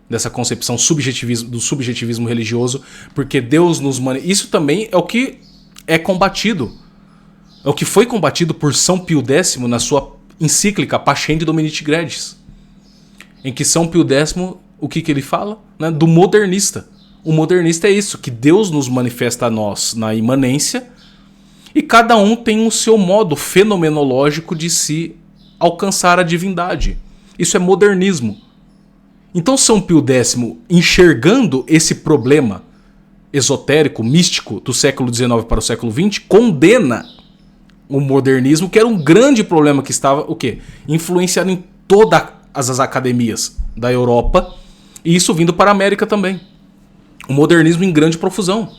[SPEAKER 1] dessa concepção do subjetivismo religioso, porque Deus nos Isso também é o que é combatido. É o que foi combatido por São Pio X na sua encíclica Pascendi Dominici Gredis, em que São Pio X, o que ele fala? Do modernista. O modernista é isso, que Deus nos manifesta a nós na imanência e cada um tem o seu modo fenomenológico de se alcançar a divindade. Isso é modernismo. Então São Pio X, enxergando esse problema esotérico, místico do século XIX para o século XX, condena o modernismo, que era um grande problema que estava influenciado em todas as academias da Europa, e isso vindo para a América também. O modernismo em grande profusão.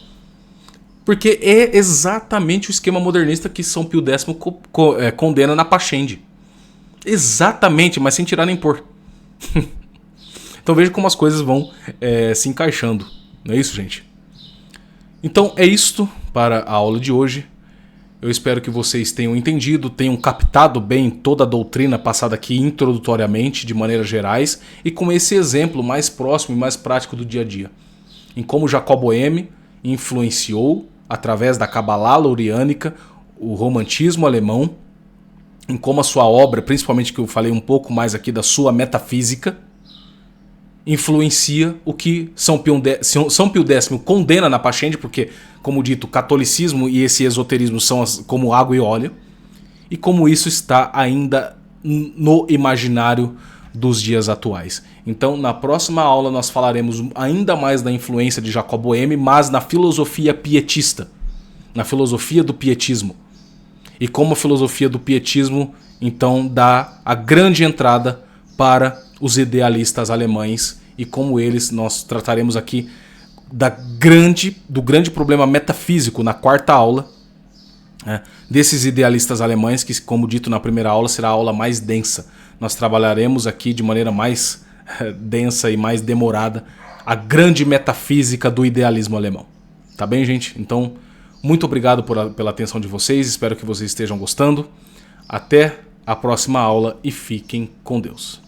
[SPEAKER 1] Porque é exatamente o esquema modernista que São Pio X condena na Pascendi. Exatamente, mas sem tirar nem pôr. Então veja como as coisas vão se encaixando. Não é isso, gente? Então é isto para a aula de hoje. Eu espero que vocês tenham entendido, tenham captado bem toda a doutrina passada aqui introdutoriamente, de maneiras gerais, e com esse exemplo mais próximo e mais prático do dia a dia. Em como Jacob Boehme influenciou, através da Kabbalah louriânica, o romantismo alemão, em como a sua obra, principalmente que eu falei um pouco mais aqui da sua metafísica, influencia o que São Pio X condena na Pascendi, porque, como dito, o catolicismo e esse esoterismo são como água e óleo, e como isso está ainda no imaginário dos dias atuais. Então, na próxima aula nós falaremos ainda mais da influência de Jacob Boehme, mas na filosofia pietista, na filosofia do pietismo. E como a filosofia do pietismo, então, dá a grande entrada para os idealistas alemães e como nós trataremos aqui do grande problema metafísico na quarta aula, desses idealistas alemães que, como dito na primeira aula, será a aula mais densa. Nós trabalharemos aqui de maneira mais densa e mais demorada a grande metafísica do idealismo alemão. Tá bem, gente? Então, muito obrigado pela atenção de vocês, espero que vocês estejam gostando. Até a próxima aula e fiquem com Deus.